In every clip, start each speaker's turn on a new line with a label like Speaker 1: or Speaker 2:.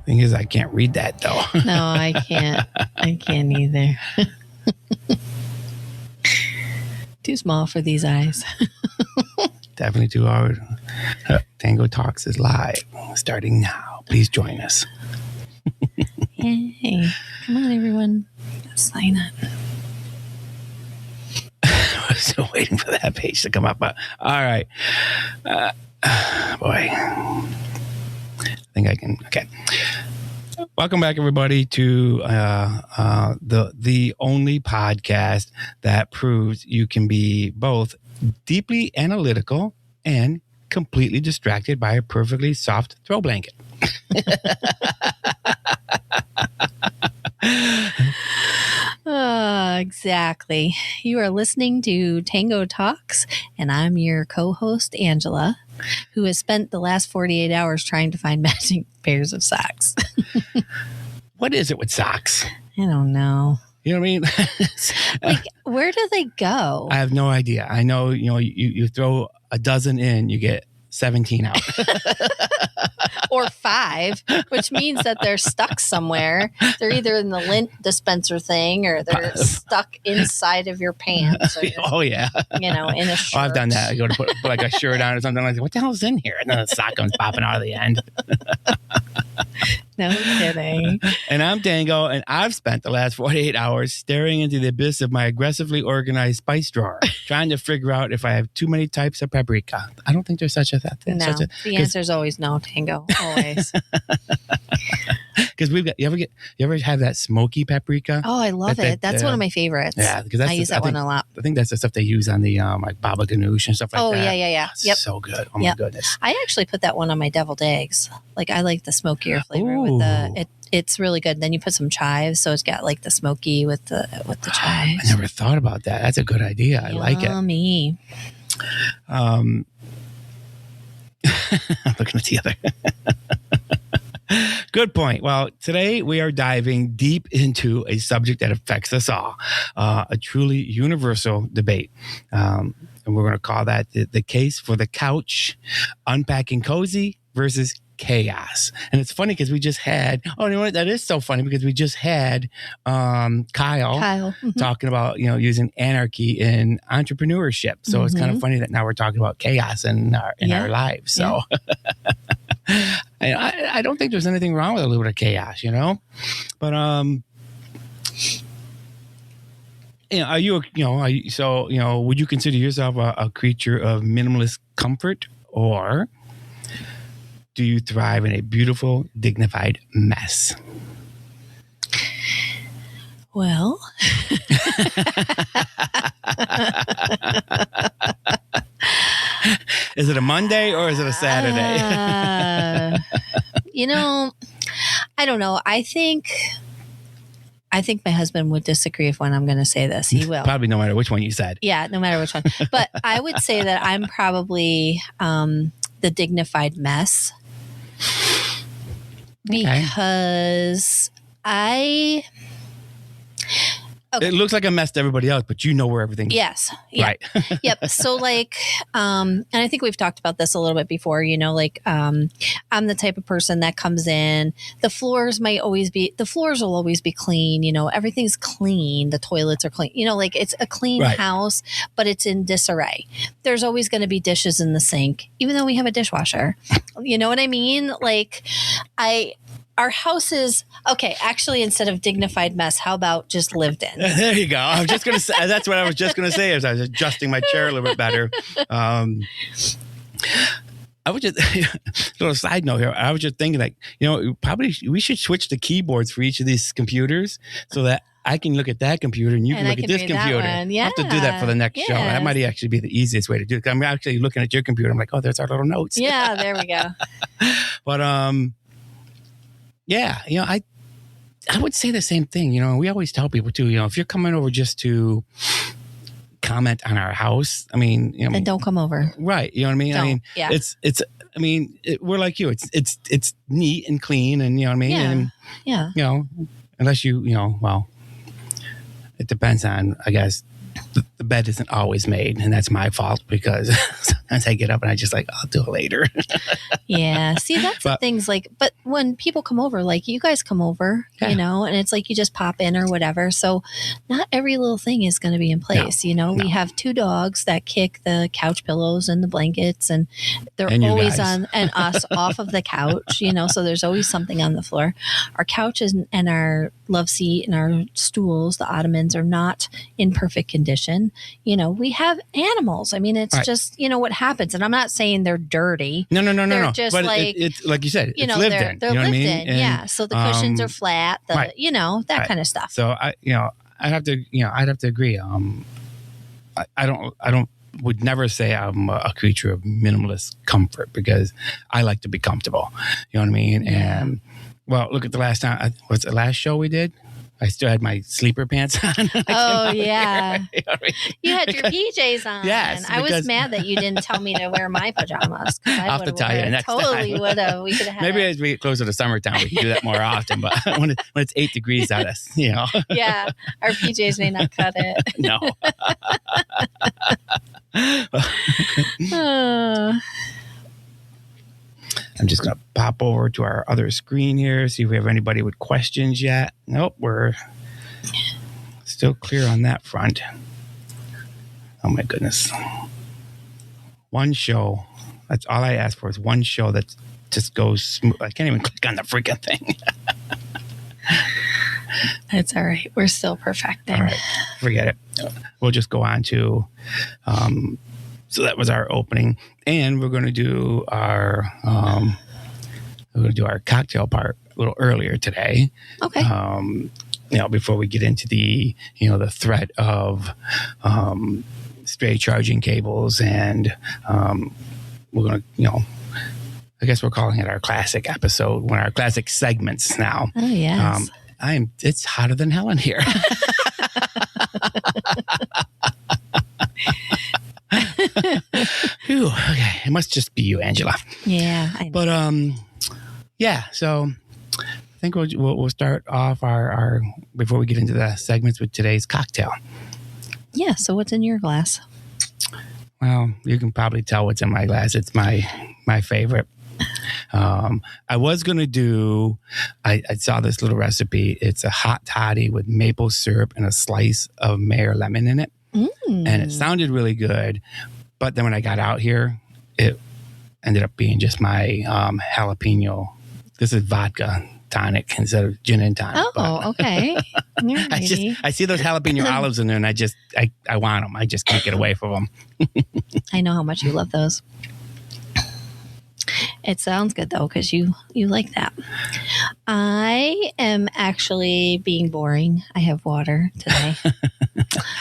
Speaker 1: Thing is, I can't read that though.
Speaker 2: No, I can't. I can't either. Too small for these eyes.
Speaker 1: Definitely too hard. Tango Talks is live, starting now. Please join us.
Speaker 2: Hey, come on, everyone. Sign up.
Speaker 1: I'm still waiting for that page to come up. All right. Boy. I think I can. Okay. Welcome back, everybody, to the only podcast that proves you can be both deeply analytical and completely distracted by a perfectly soft throw blanket.
Speaker 2: Exactly. You are listening to Tango Talks, and I'm your co-host, Angela, who has spent the last 48 hours trying to find matching pairs of socks.
Speaker 1: What is it with socks?
Speaker 2: I don't know.
Speaker 1: You know what I mean?
Speaker 2: Like, where do they go?
Speaker 1: I have no idea. I know, you throw a dozen in, you get 17 out.
Speaker 2: Or 5, which means that they're stuck somewhere. They're either in the lint dispenser thing or they're stuck inside of your pants. Or,
Speaker 1: oh, yeah.
Speaker 2: In a shirt.
Speaker 1: Oh, I've done that. I go to put like a shirt on or something. I'm like, what the hell's in here? And then the sock comes popping out of the end.
Speaker 2: No kidding.
Speaker 1: And I'm Tango, and I've spent the last 48 hours staring into the abyss of my aggressively organized spice drawer, trying to figure out if I have too many types of paprika. I don't think there's such a thing.
Speaker 2: No, the answer is always no, Tango. Always.
Speaker 1: Because you ever have that smoky paprika?
Speaker 2: Oh, I love it. That's one of my favorites.
Speaker 1: Yeah, because
Speaker 2: I use that one a lot.
Speaker 1: I think that's the stuff they use on the like baba ganoush and stuff like that.
Speaker 2: Oh, yeah.
Speaker 1: Oh,
Speaker 2: yep.
Speaker 1: So good. Oh my goodness.
Speaker 2: I actually put that one on my deviled eggs. Like, I like the smokier flavor with the it's really good. Then you put some chives, so it's got like the smoky with the chives.
Speaker 1: I never thought about that. That's a good idea. I like it.
Speaker 2: Yummy.
Speaker 1: I'm looking at the other. Good point. Well, today we are diving deep into a subject that affects us all, a truly universal debate. And we're going to call that the case for the couch, unpacking cozy versus chaos. And it's funny because we just had, you know what? That is so funny because we just had Kyle talking about, using anarchy in entrepreneurship. So it's kind of funny that now we're talking about chaos in our lives. So I don't think there's anything wrong with a little bit of chaos, but would you consider yourself a creature of minimalist comfort, or do you thrive in a beautiful, dignified mess?
Speaker 2: Well,
Speaker 1: is it a Monday or is it a Saturday?
Speaker 2: I don't know. I think my husband would disagree when I'm going to say this. He will.
Speaker 1: Probably no matter which one you said.
Speaker 2: Yeah, no matter which one. But I would say that I'm probably the dignified mess. Because Okay.
Speaker 1: It looks like a mess to everybody else, but you know where everything is.
Speaker 2: Yes. Yep.
Speaker 1: Right.
Speaker 2: Yep. So and I think we've talked about this a little bit before, I'm the type of person that comes in, the floors will always be clean, everything's clean. The toilets are clean, it's a clean house, but it's in disarray. There's always going to be dishes in the sink, even though we have a dishwasher. You know what I mean? Our house is okay. Actually, instead of dignified mess, how about just lived in?
Speaker 1: There you go. I was just going to say, that's what I was just going to say as I was adjusting my chair a little bit better. I was just, little side note here. I was just thinking probably we should switch the keyboards for each of these computers so that I can look at that computer and you can look at this computer.
Speaker 2: Yeah.
Speaker 1: I'll have to do that for the next show. That might actually be the easiest way to do it. I'm actually looking at your computer. I'm like, oh, there's our little notes.
Speaker 2: Yeah, there we go.
Speaker 1: But, yeah, I would say the same thing. We always tell people too, if you're coming over just to comment on our house, then
Speaker 2: don't come over.
Speaker 1: Right. You know what I mean?
Speaker 2: Don't.
Speaker 1: We're like you. It's neat and clean, and you know what I mean?
Speaker 2: Yeah.
Speaker 1: And, unless it depends on, I guess, the bed isn't always made, and that's my fault because sometimes I get up and I just like, I'll do it later.
Speaker 2: Yeah. See, that's the things like, but when people come over, like you guys come over, you know, and it's like you just pop in or whatever. So not every little thing is going to be in place. We have 2 dogs that kick the couch pillows and the blankets, and they're always on and us off of the couch, so there's always something on the floor. Our couches and our love seat and our stools, the ottomans, are not in perfect condition. We have animals. I mean, it's just, what happens. And I'm not saying they're dirty.
Speaker 1: No.
Speaker 2: They're just
Speaker 1: but
Speaker 2: like,
Speaker 1: it's like you said, it's lived in.
Speaker 2: They're lived in. And, so the cushions are flat, that kind of stuff.
Speaker 1: So I'd have to agree. I would never say I'm a creature of minimalist comfort because I like to be comfortable. You know what I mean?
Speaker 2: Yeah.
Speaker 1: And well, look at the last time. What's the last show we did? I still had my sleeper pants on.
Speaker 2: Oh, yeah.
Speaker 1: You know what I mean?
Speaker 2: You had your PJs on.
Speaker 1: Yes.
Speaker 2: I was mad that you didn't tell me to wear my pajamas.
Speaker 1: I'll have to tell you next
Speaker 2: totally
Speaker 1: time.
Speaker 2: would have. We could have had
Speaker 1: Maybe as we get closer to summertime, we can do that more often. But when it's 8 degrees out,
Speaker 2: Yeah, our PJs may not cut it.
Speaker 1: No. I'm just going to pop over to our other screen here, see if we have anybody with questions yet. Nope, we're still clear on that front. Oh, my goodness. One show. That's all I ask for is one show that just goes smooth. I can't even click on the freaking thing.
Speaker 2: That's all right. We're still perfecting.
Speaker 1: All right. Forget it. We'll just go on to... so that was our opening, and we're going to do our cocktail part a little earlier today.
Speaker 2: Okay.
Speaker 1: Before we get into the the threat of stray charging cables, and we're going to I guess we're calling it our classic episode, one of our classic segments now.
Speaker 2: Oh yes.
Speaker 1: It's hotter than hell in here. Whew, okay, it must just be you, Angela.
Speaker 2: Yeah, I know.
Speaker 1: But yeah. So I think we'll start off our before we get into the segments with today's cocktail.
Speaker 2: Yeah. So what's in your glass?
Speaker 1: Well, you can probably tell what's in my glass. It's my favorite. I was going to do, I saw this little recipe. It's a hot toddy with maple syrup and a slice of Mayer lemon in it. And it sounded really good. But then when I got out here, it ended up being just my jalapeno. This is vodka tonic instead of gin and tonic.
Speaker 2: Oh, okay.
Speaker 1: I see those jalapeno olives in there, and I want them. I just can't get away from them.
Speaker 2: I know how much you love those. It sounds good, though, because you like that. I am actually being boring. I have water today.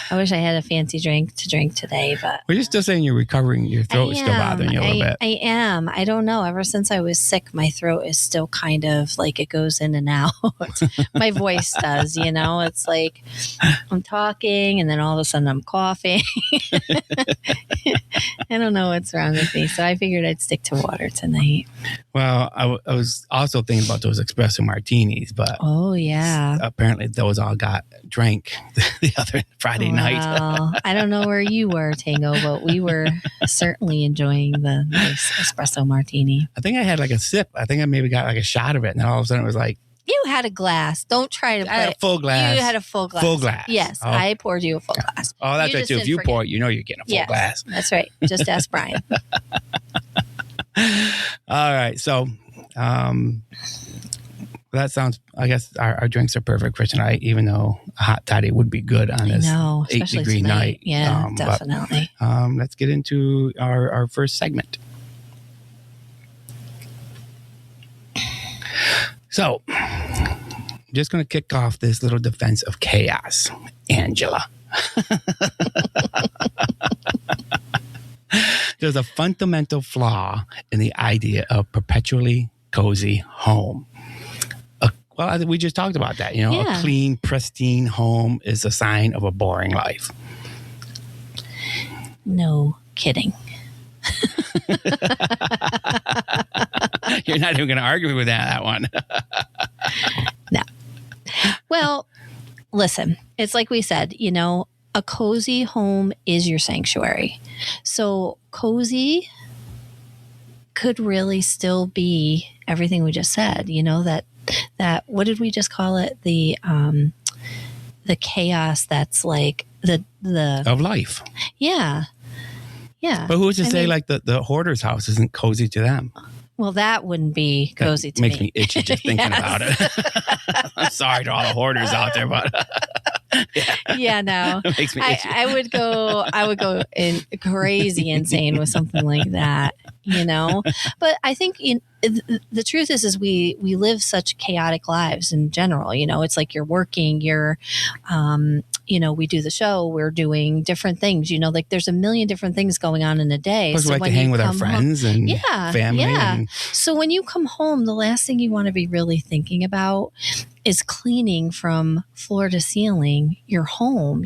Speaker 2: I wish I had a fancy drink to drink today, but...
Speaker 1: Well, you're still saying you're recovering. Your throat is still bothering you a little bit.
Speaker 2: I am. I don't know. Ever since I was sick, my throat is still kind of like it goes in and out. My voice does, It's like I'm talking and then all of a sudden I'm coughing. I don't know what's wrong with me. So I figured I'd stick to water tonight.
Speaker 1: Well, I was also thinking about those espresso martinis, but
Speaker 2: oh yeah,
Speaker 1: apparently those all got drank the other Friday night.
Speaker 2: I don't know where you were, Tango, but we were certainly enjoying the nice espresso martini.
Speaker 1: I think I had like a sip. I think I maybe got like a shot of it, and then all of a sudden it was like,
Speaker 2: you had a glass. Don't try to.
Speaker 1: I had a full glass.
Speaker 2: You had a full glass.
Speaker 1: Full glass.
Speaker 2: Yes, oh. I poured you a full glass.
Speaker 1: Oh, that's right too. If you pour it, you know you're getting a full glass.
Speaker 2: That's right. Just ask Brian.
Speaker 1: All right, so that sounds. I guess our drinks are perfect for tonight, even though a hot toddy would be good on this 8-degree night.
Speaker 2: Yeah, definitely.
Speaker 1: But, let's get into our first segment. So, I'm just going to kick off this little defense of chaos, Angela. There's a fundamental flaw in the idea of perpetually cozy home. Well, we just talked about that. A clean, pristine home is a sign of a boring life.
Speaker 2: No kidding.
Speaker 1: You're not even going to argue with that one.
Speaker 2: No. Well, listen, it's like we said, a a cozy home is your sanctuary. So cozy could really still be everything we just said, that what did we just call it? The chaos that's like the
Speaker 1: of life.
Speaker 2: Yeah. Yeah.
Speaker 1: But who's to say like the hoarder's house isn't cozy to them?
Speaker 2: Well, that wouldn't be cozy to me.
Speaker 1: Makes me itchy just thinking about it. I'm sorry to all the hoarders out there, but
Speaker 2: yeah, no.
Speaker 1: It makes me itchy.
Speaker 2: I would go in crazy insane with something like that, But I think the truth is we live such chaotic lives in general. It's like you're working, we do the show, we're doing different things, like there's a million different things going on in a day.
Speaker 1: Plus, we like to hang with our friends and family.
Speaker 2: Yeah.
Speaker 1: And
Speaker 2: so when you come home, the last thing you want to be really thinking about is cleaning from floor to ceiling your home,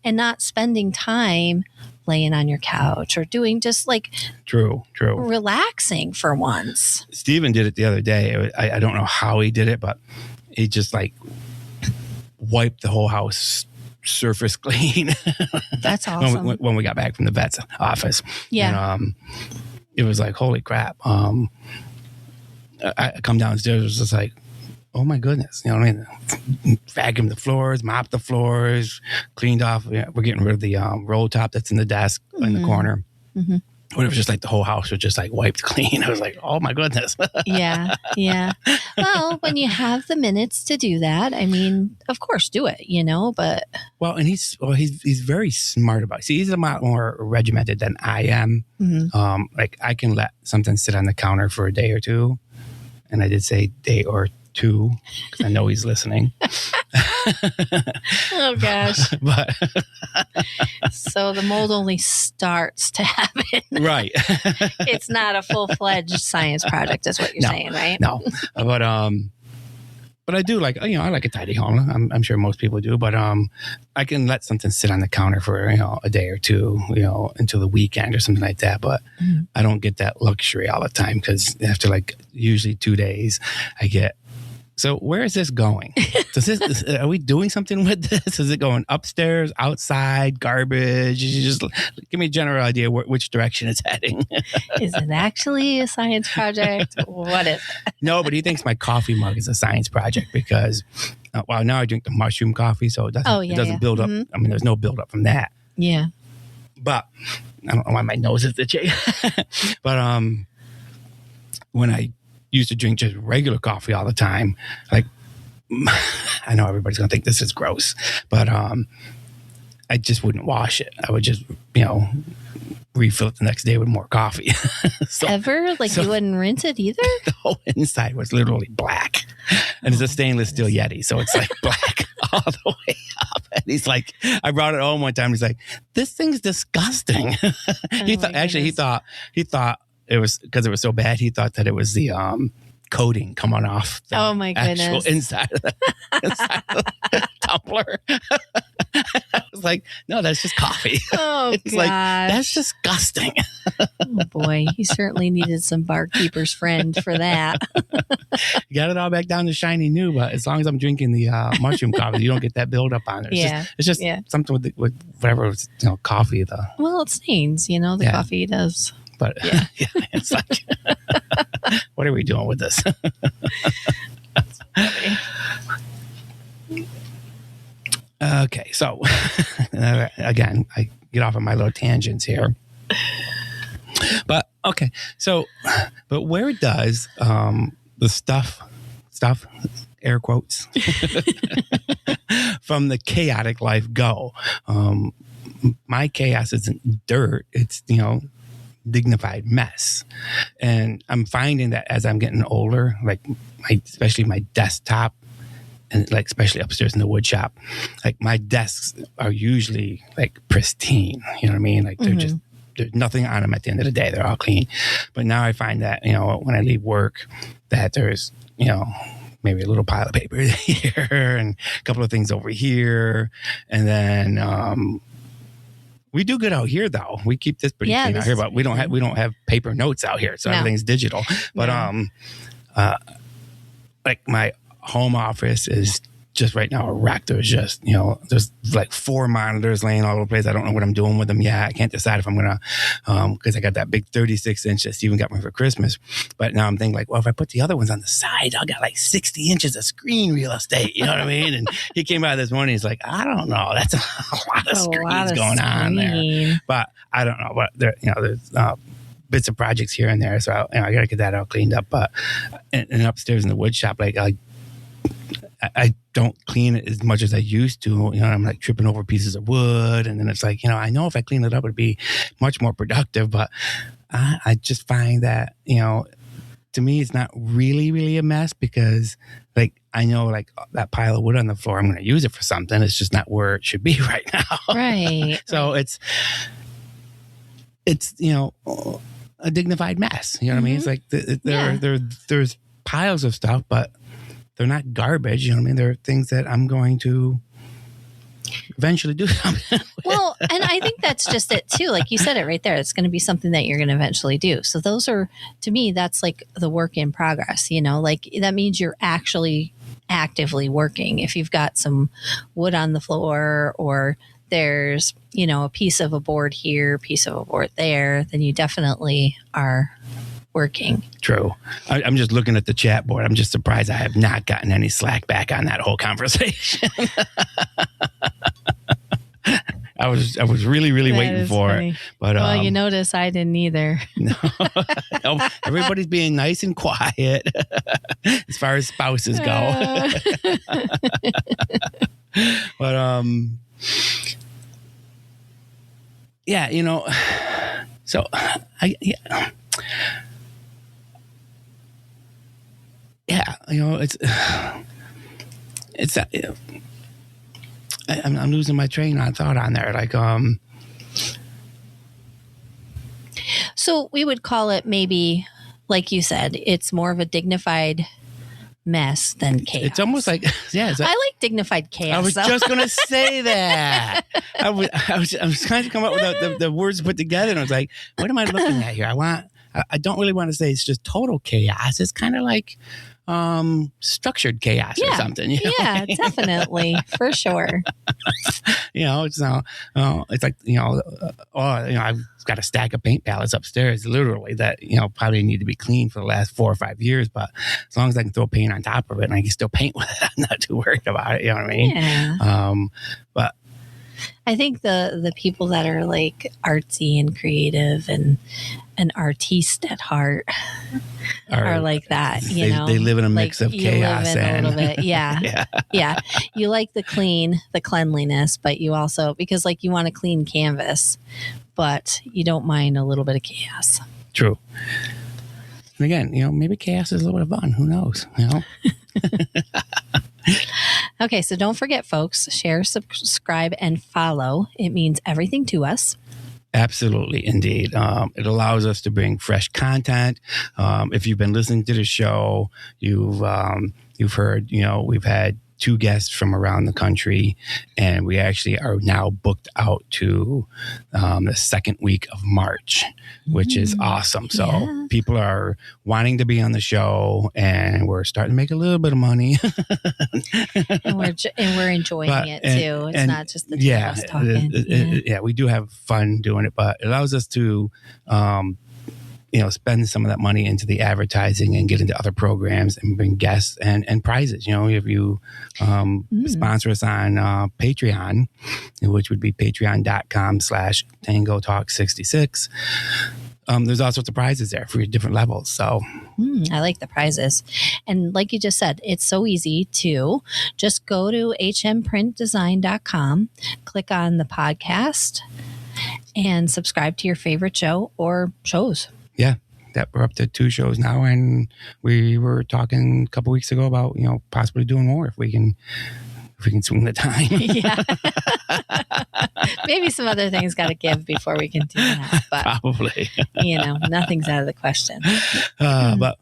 Speaker 2: and not spending time laying on your couch or doing just like
Speaker 1: true
Speaker 2: relaxing for once.
Speaker 1: Steven did it the other day. I don't know how he did it, but he just like wiped the whole house surface clean.
Speaker 2: That's awesome.
Speaker 1: when we got back from the vet's office.
Speaker 2: Yeah.
Speaker 1: And, it was like, holy crap. I come downstairs, it was just like, oh my goodness. You know what I mean? Vacuum the floors, mop the floors, cleaned off. We're getting rid of the roll top that's in the desk in the corner. Mm-hmm. But it was just like the whole house was just like wiped clean. I was like, oh my goodness.
Speaker 2: Yeah. Well, when you have the minutes to do that, I mean, of course, do it, but.
Speaker 1: Well, and he's very smart about it. See, he's a lot more regimented than I am. Mm-hmm. Like I can let something sit on the counter for a day or two. And I did say day or two because I know he's listening.
Speaker 2: Oh gosh.
Speaker 1: But
Speaker 2: so the mold only starts to happen.
Speaker 1: Right.
Speaker 2: It's not a full-fledged science project is what you're saying, right?
Speaker 1: No. But I do like, I like a tidy home. I'm sure most people do, but I can let something sit on the counter for, a day or two, until the weekend or something like that. But I don't get that luxury all the time because after like usually 2 days, I get, so where is this going? Are we doing something with this? Is it going upstairs, outside, garbage? You just give me a general idea which direction it's heading.
Speaker 2: Is it actually a science project? What is it?
Speaker 1: No, but he thinks my coffee mug is a science project because, now I drink the mushroom coffee, so it doesn't build up. I mean, there's no build up from that.
Speaker 2: Yeah.
Speaker 1: But I don't know why my nose is itchy. But when I used to drink just regular coffee all the time, like I know everybody's gonna think this is gross, but I just wouldn't wash it. I would just refill it the next day with more coffee.
Speaker 2: You wouldn't rinse it either?
Speaker 1: The whole inside was literally black, and it's a stainless steel Yeti, so it's like black all the way up. And he's like, I brought it home one time, he's like, this thing's disgusting. He thought it was because it was so bad. He thought that it was the coating coming off the actual inside of the tumbler. I was like, no, that's just coffee.
Speaker 2: Oh,
Speaker 1: it's like, that's disgusting.
Speaker 2: Oh, boy. He certainly needed some barkeeper's friend for that.
Speaker 1: You got it all back down to shiny new, but as long as I'm drinking the mushroom coffee, you don't get that buildup on it. It's just something with whatever, coffee.
Speaker 2: Well, it stains, the coffee does.
Speaker 1: But it's like, what are we doing with this? Okay, so again, I get off on my little tangents here. But okay, but where does the stuff, air quotes, from the chaotic life go? My chaos isn't dirt; it's dignified mess. And I'm finding that as I'm getting older, like especially my desktop and like especially upstairs in the wood shop, like my desks are usually like pristine, you know what I mean? Like there's nothing on them at the end of the day. They're all clean. But now I find that, when I leave work, that there's, maybe a little pile of paper here and a couple of things over here. And then, we do good out here, though. We keep this pretty clean out here, but we don't have paper notes out here, so everything's digital. But like my home office is just right now a wreck. There's just, there's like 4 monitors laying all over the place. I don't know what I'm doing with them yet. I can't decide if I'm going to, because I got that big 36-inch that Steven got me for Christmas. But now I'm thinking like, well, if I put the other ones on the side, I'll got like 60 inches of screen real estate. You know what I mean? And he came out this morning. He's like, I don't know. That's a lot of screens going on there. But I don't know. But there, there's bits of projects here and there. So I got to get that all cleaned up. But and upstairs in the wood shop, like I don't clean it as much as I used to. I'm like tripping over pieces of wood. And then it's like, I know if I clean it up, it'd be much more productive. But I just find that, to me, it's not really, really a mess because like, I know like that pile of wood on the floor, I'm going to use it for something. It's just not where it should be right now.
Speaker 2: Right.
Speaker 1: So it's, a dignified mess. You know what I mean? It's like there's piles of stuff, but they're not garbage. You know what I mean? They're things that I'm going to eventually do something with.
Speaker 2: Well, and I think that's just it too. Like you said it right there. It's going to be something that you're going to eventually do. So those are, to me, that's like the work in progress, like that means you're actually actively working. If you've got some wood on the floor or there's, a piece of a board here, piece of a board there, then you definitely are working.
Speaker 1: True. I'm just looking at the chat board. I'm just surprised I have not gotten any slack back on that whole conversation. I was really, really waiting for funny. It. But
Speaker 2: well, you notice I didn't either.
Speaker 1: No, everybody's being nice and quiet as far as spouses go. But yeah, so it's I'm losing my train of thought on there. Like,
Speaker 2: so we would call it maybe, like you said, it's more of a dignified mess than chaos.
Speaker 1: It's almost like, I
Speaker 2: like dignified chaos.
Speaker 1: I was just going to say that. I was trying to come up with the words put together, and I was like, what am I looking at here? I don't really want to say it's just total chaos. It's kind of like structured chaos or something.
Speaker 2: Yeah, definitely. For sure.
Speaker 1: It's like, I've got a stack of paint palettes upstairs, literally, that, probably need to be cleaned for the last 4 or 5 years. But as long as I can throw paint on top of it and I can still paint with it, I'm not too worried about it. You know what I mean?
Speaker 2: Yeah.
Speaker 1: But
Speaker 2: I think the people that are like artsy and creative and an artiste at heart are like that.
Speaker 1: They live in a mix of chaos
Speaker 2: and a little bit. Yeah. Yeah. You like the cleanliness, but you also, because like you want a clean canvas, but you don't mind a little bit of chaos.
Speaker 1: True. And again, maybe chaos is a little bit of fun. Who knows?
Speaker 2: Okay, so don't forget, folks, share, subscribe, and follow. It means everything to us.
Speaker 1: Absolutely, indeed. It allows us to bring fresh content. If you've been listening to the show, you've heard, we've had 2 guests from around the country, and we actually are now booked out to the second week of March, which is awesome. So people are wanting to be on the show, and we're starting to make a little bit of money.
Speaker 2: and we're enjoying it too. It's not just the two of us talking.
Speaker 1: We do have fun doing it, but it allows us to spend some of that money into the advertising and get into other programs and bring guests and prizes. If you sponsor us on Patreon, which would be patreon.com/Tango Talks 66. There's all sorts of prizes there for your different levels. So
Speaker 2: I like the prizes. And like you just said, it's so easy to just go to hmprintdesign.com, click on the podcast, and subscribe to your favorite show or shows.
Speaker 1: Yeah, that we're up to 2 shows now, and we were talking a couple weeks ago about possibly doing more if we can swing the time.
Speaker 2: Yeah, maybe some other things got to give before we can do that. But
Speaker 1: probably,
Speaker 2: nothing's out of the question.
Speaker 1: But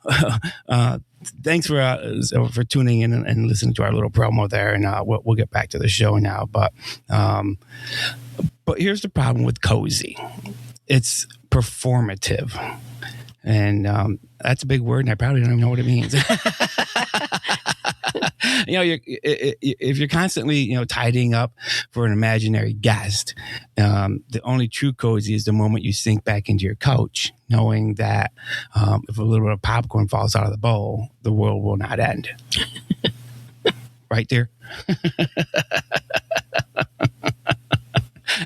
Speaker 1: thanks for tuning in and listening to our little promo there, and we'll get back to the show now. But here's the problem with cozy. It's performative. And that's a big word, and I probably don't even know what it means. if you're constantly, tidying up for an imaginary guest, the only true cozy is the moment you sink back into your couch, knowing that if a little bit of popcorn falls out of the bowl, the world will not end. Right there.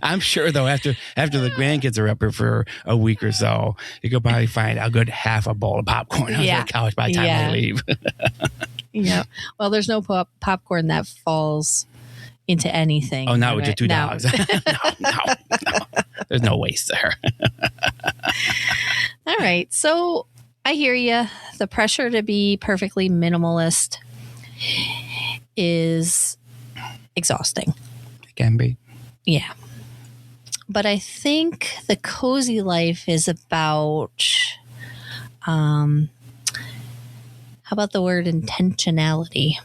Speaker 1: I'm sure, though, after the grandkids are up here for a week or so, you could probably find a good half a bowl of popcorn on the couch by the time they leave.
Speaker 2: Yeah. Well, there's no popcorn that falls into anything.
Speaker 1: Oh, not with your two dogs. No. There's no waste there.
Speaker 2: All right. So I hear you. The pressure to be perfectly minimalist is exhausting.
Speaker 1: It can be.
Speaker 2: Yeah. But I think the cozy life is about, how about the word intentionality?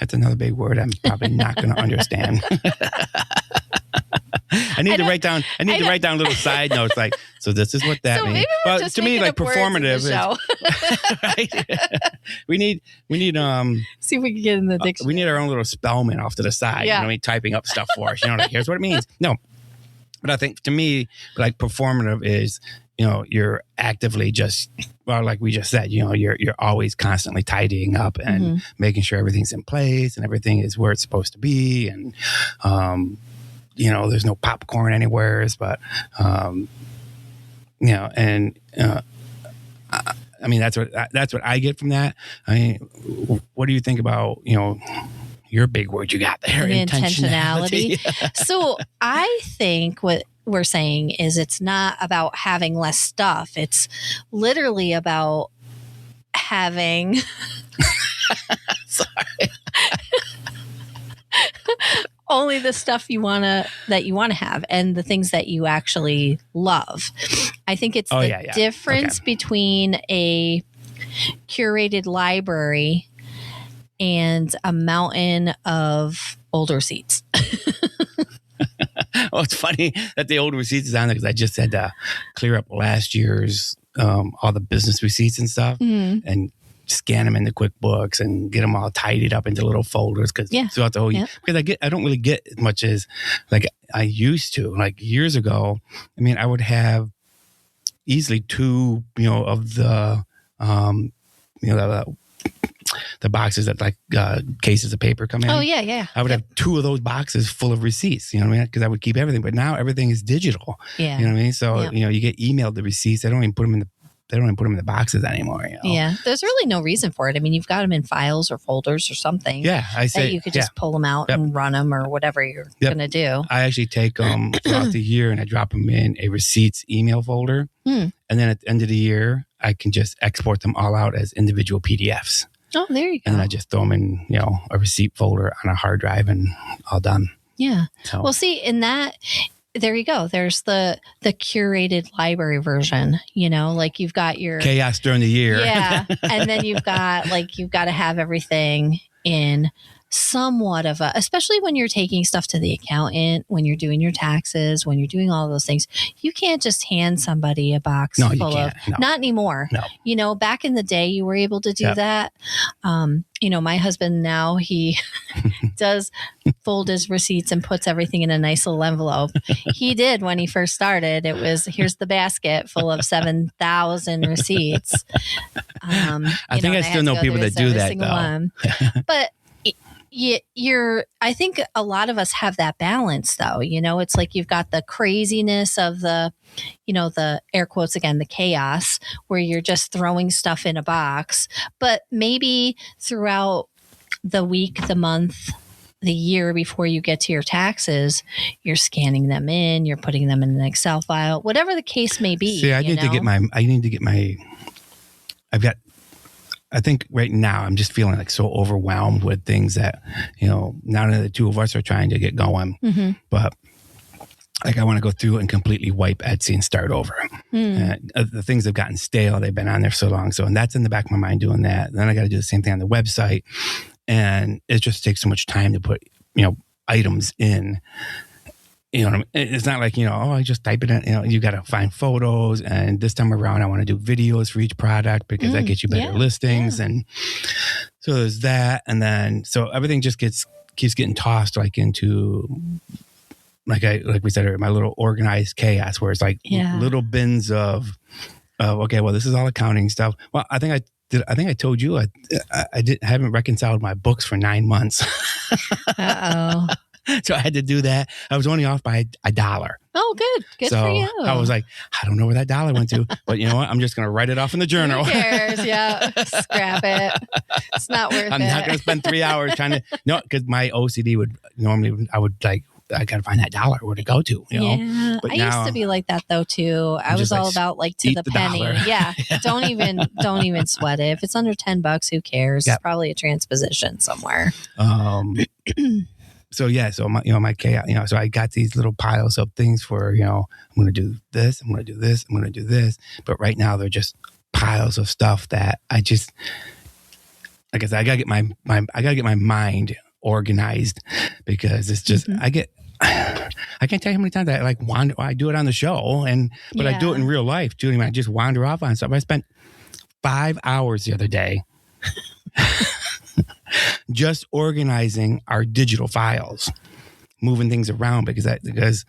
Speaker 1: That's another big word I'm probably not going to understand. I need to write down little side notes like, so this is what that means.
Speaker 2: Maybe we're just to me, like performative is
Speaker 1: right. we need
Speaker 2: see if we can get in the dictionary.
Speaker 1: We need our own little spellman off to the side, typing up stuff for us. Like, here's what it means. No. But I think to me, like performative is, you're actively just, well, like we just said, you're always constantly tidying up and making sure everything's in place and everything is where it's supposed to be. And, there's no popcorn anywhere, but, I mean, that's what I get from that. I mean, what do you think about, your big word you got there?
Speaker 2: Intentionality. So I think what we're saying is it's not about having less stuff. It's literally about having sorry. Only the stuff that you want to have and the things that you actually love. I think it's the difference between a curated library and a mountain of old receipts.
Speaker 1: Well, it's funny that the old receipts is on there because I just had to clear up last year's all the business receipts and stuff and scan them into QuickBooks and get them all tidied up into little folders because throughout the whole year, because I don't really get as much as like I used to. Like years ago, I mean, I would have easily two, of the the boxes that like cases of paper come in.
Speaker 2: Oh, yeah.
Speaker 1: I would have two of those boxes full of receipts, you know what I mean? Because I would keep everything. But now everything is digital.
Speaker 2: Yeah.
Speaker 1: You know what I mean? So, you get emailed the receipts. They don't even put them in the boxes anymore.
Speaker 2: Yeah. There's really no reason for it. I mean, you've got them in files or folders or something.
Speaker 1: Yeah. I say
Speaker 2: that you could just pull them out and run them or whatever you're going to do.
Speaker 1: I actually take them throughout the year and I drop them in a receipts email folder. And then at the end of the year, I can just export them all out as individual PDFs.
Speaker 2: Oh, there you go.
Speaker 1: And then I just throw them in, a receipt folder on a hard drive and all done.
Speaker 2: Yeah. So. Well, see, in that, there you go. There's the curated library version, like you've got your
Speaker 1: chaos during the year.
Speaker 2: Yeah. And then you've got to have everything in somewhat of especially when you're taking stuff to the accountant, when you're doing your taxes, when you're doing all those things, you can't just hand somebody a box full of, not anymore.
Speaker 1: No.
Speaker 2: Back in the day, you were able to do that. My husband now, he does fold his receipts and puts everything in a nice little envelope. He did when he first started. It was, here's the basket full of 7,000 receipts.
Speaker 1: I think I still know people that do that though.
Speaker 2: But I think a lot of us have that balance though. It's like you've got the craziness of the air quotes again, the chaos where you're just throwing stuff in a box, but maybe throughout the week, the month, the year before you get to your taxes, you're scanning them in, you're putting them in an Excel file, whatever the case may be.
Speaker 1: See, I need to get my, I think right now I'm just feeling like so overwhelmed with things that, not only the two of us are trying to get going, but like I want to go through and completely wipe Etsy and start over. The things have gotten stale. They've been on there so long. And that's in the back of my mind doing that. And then I got to do the same thing on the website. And it just takes so much time to put, items in. It's not like, I just type it in, you got to find photos. And this time around, I want to do videos for each product because that gets you better listings. And So there's that. And then, so everything just keeps getting tossed like into, like we said earlier, my little organized chaos where it's like little bins of, okay, well, this is all accounting stuff. Well, I think I told you I haven't reconciled my books for 9 months.
Speaker 2: Uh-oh.
Speaker 1: So I had to do that. I was only off by $1.
Speaker 2: Oh, good
Speaker 1: so
Speaker 2: for you.
Speaker 1: I was like, I don't know where that $1 went to, but you know what? I'm just going to write it off in the journal.
Speaker 2: Who cares? Yeah, scrap it. It's not worth it.
Speaker 1: I'm not going to spend 3 hours trying to, no, because my OCD would normally, I would like, I got to find that $1 where to go to, you know?
Speaker 2: Yeah,
Speaker 1: But
Speaker 2: I
Speaker 1: now,
Speaker 2: used to be like that though too. I was all about like to the penny.
Speaker 1: $1.
Speaker 2: Yeah. Don't even sweat it. If it's under $10, who cares?
Speaker 1: Yep.
Speaker 2: It's probably a transposition somewhere.
Speaker 1: So my chaos, so I got these little piles of things for, I'm going to do this, I'm going to do this, I'm going to do this. But right now they're just piles of stuff that I just, like I said, I got to get my mind organized because it's just, I can't tell you how many times I like wander. I do it on the show, but I do it in real life too. I just wander off on stuff. I spent 5 hours the other day just organizing our digital files, moving things around because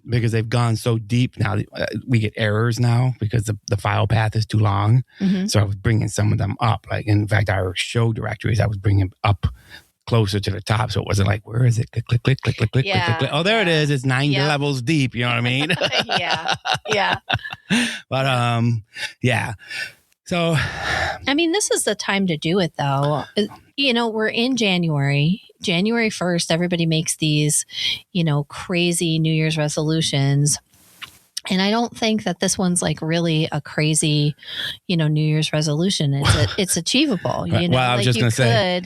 Speaker 1: they've gone so deep now. We get errors now because the file path is too long. Mm-hmm. So I was bringing some of them up. Like, in fact, our show directories, I was bringing up closer to the top. So it wasn't like, where is it? Click, click, click, click, click, click, click, click. Oh, there it is. It's 9 levels deep. You know what I mean?
Speaker 2: Yeah.
Speaker 1: But, yeah. So,
Speaker 2: I mean, this is the time to do it though. We're in January 1st. Everybody makes these, crazy New Year's resolutions. And I don't think that this one's like really a crazy, New Year's resolution. It's achievable.
Speaker 1: Well, I was just going to say.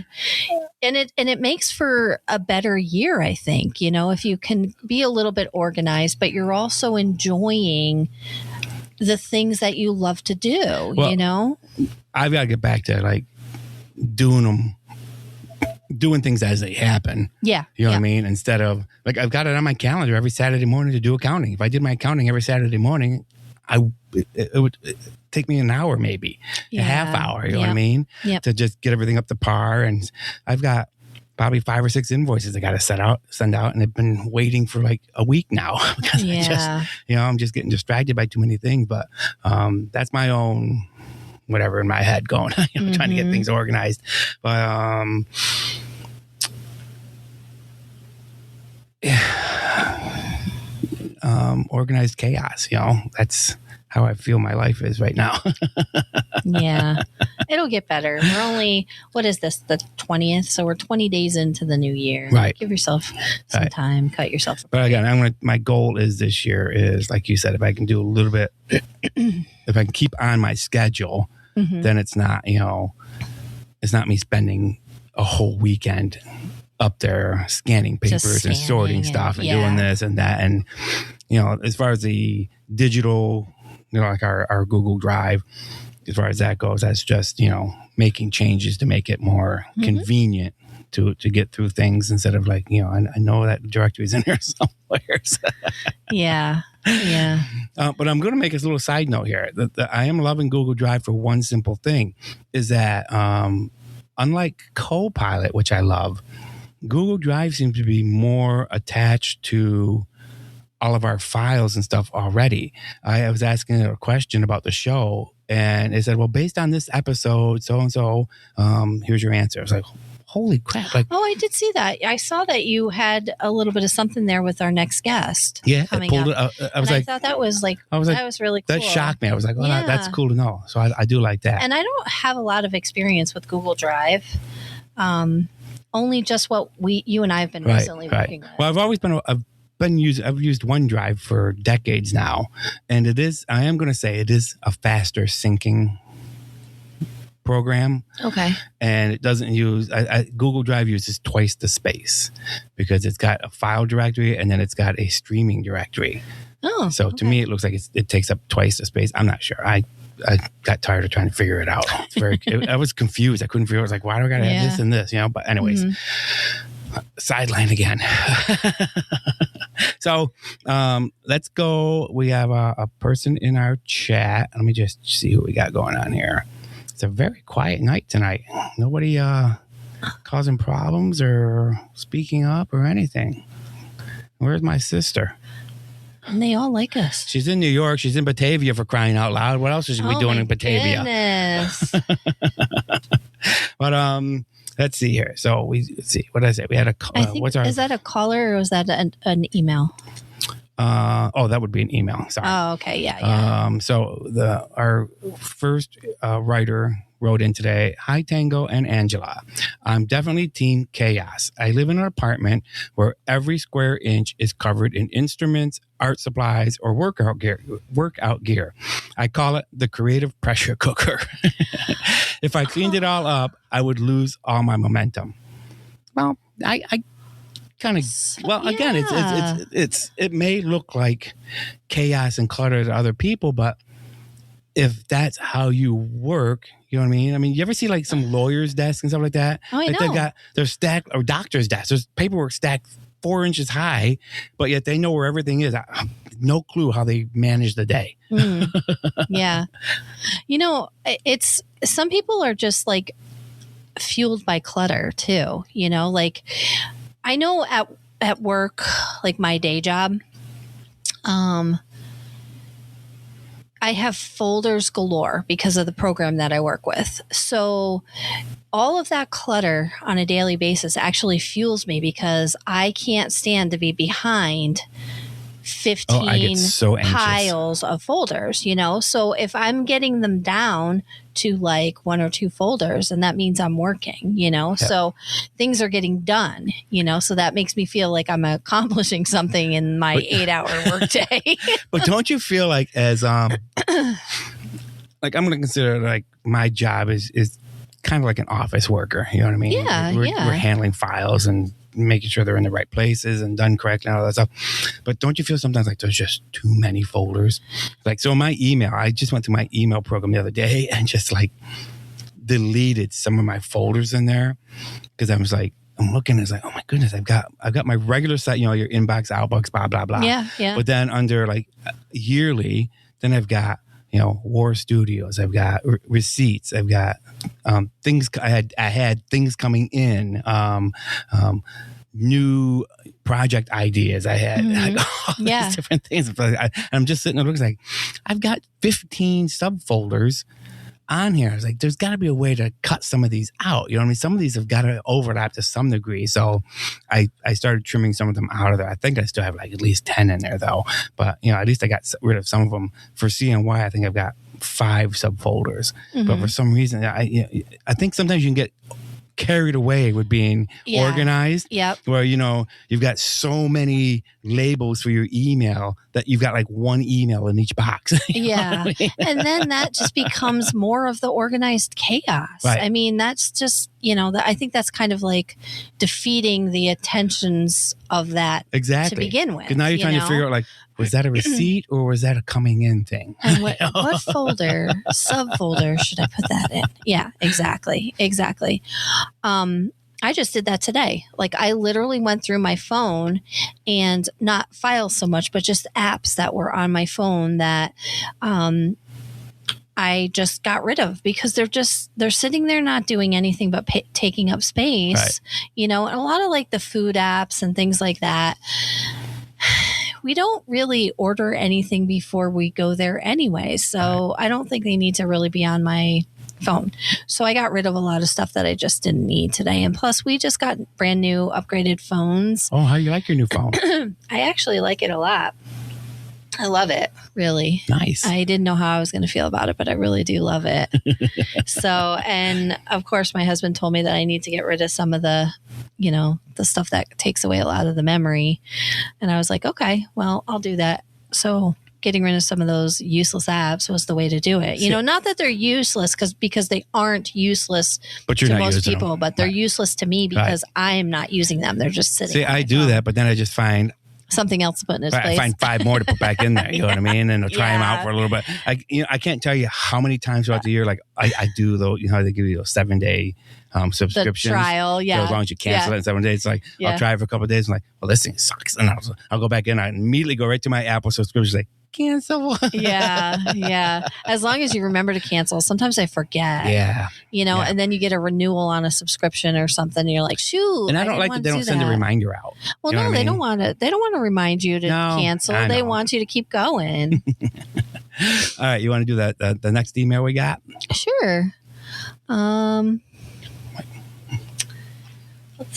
Speaker 2: And it makes for a better year, I think, if you can be a little bit organized, but you're also enjoying the things that you love to do, I've got to get back to like doing things as they happen. Yeah. You know what I mean? Instead of like, I've got it on my calendar every Saturday morning to do accounting. If I did my accounting every Saturday morning, it would take me an hour, maybe a half hour. You know what I mean? Yep. To just get everything up to par. And I've got probably 5 or 6 invoices I got to send out. And I've been waiting for like a week now because I'm just getting distracted by too many things. But that's my own whatever in my head going, trying to get things organized. But organized chaos, that's how I feel my life is right now. Yeah, it'll get better. We're only, what is this, the 20th? So we're 20 days into the new year.
Speaker 1: Right.
Speaker 2: Give yourself some time, cut yourself.
Speaker 1: But again, my goal is this year is, like you said, if I can do a little bit, if I can keep on my schedule, then it's not, it's not me spending a whole weekend up there scanning papers and sorting stuff and doing this and that. And, as far as the digital, like our Google Drive, as far as that goes, that's just, making changes to make it more convenient to get through things instead of like, I know that directory is in there somewhere.
Speaker 2: Yeah.
Speaker 1: But I'm going to make a little side note here. I am loving Google Drive for one simple thing, is that unlike Copilot, which I love, Google Drive seems to be more attached to all of our files and stuff already. I was asking a question about the show, and it said, well, based on this episode, so-and-so, here's your answer. I was like, holy crap. Like,
Speaker 2: oh, I did see that. I saw that you had a little bit of something there with our next guest.
Speaker 1: Yeah.
Speaker 2: Coming up. I thought that was that was really cool.
Speaker 1: That shocked me. I was like, well, that's cool to know. So I do like that.
Speaker 2: And I don't have a lot of experience with Google Drive. Only just what you and I have been recently working with.
Speaker 1: Well, I've used OneDrive for decades now, and I am going to say it is a faster syncing program. Okay. And it doesn't use, Google Drive uses twice the space because it's got a file directory and then it's got a streaming directory. Oh. So to me, it looks like it takes up twice the space. I'm not sure. I got tired of trying to figure it out. I was confused. I couldn't figure it. I was like, why do I got to have this and this? But anyways, sideline again. So let's go. We have a person in our chat. Let me just see who we got going on here. It's a very quiet night tonight. Nobody causing problems or speaking up or anything. Where's my sister?
Speaker 2: And they all like us.
Speaker 1: She's in New York. She's in Batavia, for crying out loud. What else is she be doing in Batavia?
Speaker 2: Goodness.
Speaker 1: But let's see here. So let's see. What did I say? We had a.
Speaker 2: Is that a caller or was that an email?
Speaker 1: That would be an email. Sorry.
Speaker 2: Oh, okay. Yeah.
Speaker 1: So our first writer wrote in today. Hi, Tango and Angela. I'm definitely team chaos. I live in an apartment where every square inch is covered in instruments, art supplies, or workout gear. I call it the creative pressure cooker. If I cleaned it all up, I would lose all my momentum. Well, I kind of, again, it may look like chaos and clutter to other people, but if that's how you work, you know what I mean? I mean, you ever see like some lawyer's desk and stuff like that?
Speaker 2: Oh, I know.
Speaker 1: They're stacked, or doctor's desks. There's paperwork stacked 4 inches high, but yet they know where everything is. I have no clue how they manage the day.
Speaker 2: Yeah. It's some people are just like fueled by clutter too, like I know at work, like my day job, I have folders galore because of the program that I work with. So all of that clutter on a daily basis actually fuels me because I can't stand to be behind 15 piles of folders, So if I'm getting them down to like 1 or 2 folders, and that means I'm working, so things are getting done, so that makes me feel like I'm accomplishing something in my 8-hour workday.
Speaker 1: But don't you feel like as, like I'm going to consider like my job is kind of like an office worker, you know what I mean?
Speaker 2: Yeah,
Speaker 1: we're handling files and making sure they're in the right places and done correctly and all that stuff. But don't you feel sometimes like there's just too many folders? Like, so my email, I just went through my email program the other day and just like deleted some of my folders in there because I was like, I'm looking, it's like, oh my goodness, I've got my regular set, your inbox, outbox, blah, blah, blah.
Speaker 2: Yeah.
Speaker 1: But then under like yearly, then I've got, War Studios, I've got receipts, I've got things, I had things coming in, new project ideas. I had like all these different things. I'm just sitting there looking like I've got 15 subfolders on here. I was like, there's got to be a way to cut some of these out. You know what I mean? Some of these have got to overlap to some degree. So I started trimming some of them out of there. I think I still have like at least 10 in there though. But, at least I got rid of some of them. For CNY, I think I've got 5 subfolders. But for some reason, I think sometimes you can get carried away with being organized.
Speaker 2: Yep.
Speaker 1: Where, you've got so many labels for your email that you've got like one email in each box.
Speaker 2: Yeah. And then that just becomes more of the organized chaos.
Speaker 1: Right.
Speaker 2: I mean, that's just, I think that's kind of like defeating the intentions of that to begin with.
Speaker 1: Because now you're trying to figure out like, was that a receipt or was that a coming in thing?
Speaker 2: And what folder, subfolder should I put that in? Yeah, exactly. I just did that today. Like I literally went through my phone and not files so much, but just apps that were on my phone that I just got rid of because they're sitting there not doing anything but taking up space, and a lot of like the food apps and things like that. We don't really order anything before we go there anyway. So I don't think they need to really be on my phone. So I got rid of a lot of stuff that I just didn't need today. And plus we just got brand new upgraded phones.
Speaker 1: Oh, how do you like your new phone?
Speaker 2: I actually like it a lot. I love it, really.
Speaker 1: Nice.
Speaker 2: I didn't know how I was going to feel about it, but I really do love it. So, and of course, my husband told me that I need to get rid of some of the, the stuff that takes away a lot of the memory. And I was like, okay, well, I'll do that. So getting rid of some of those useless apps was the way to do it. Not that they're useless because they aren't useless to most people, but they're useless to me because I am not using them. They're just sitting.
Speaker 1: See, I do that, but then I just find
Speaker 2: something else to put in its place.
Speaker 1: I find 5 more to put back in there. You know what I mean? And I'll try them out for a little bit. I can't tell you how many times throughout the year, like I do though. How they give you those 7-day subscriptions.
Speaker 2: The trial,
Speaker 1: So as long as you cancel it in 7 days, it's like, I'll try it for a couple of days. I'm like, well, this thing sucks. And I'll go back in. I immediately go right to my Apple subscription, like, cancel.
Speaker 2: Yeah. As long as you remember to cancel. Sometimes I forget.
Speaker 1: Yeah.
Speaker 2: And then you get a renewal on a subscription or something. And you're like, shoot.
Speaker 1: And I don't like that they don't send a reminder out.
Speaker 2: Well, no, they don't want to. They don't want to remind you to cancel. They want you to keep going.
Speaker 1: All right. You want to do that? The next email we got?
Speaker 2: Sure. Let's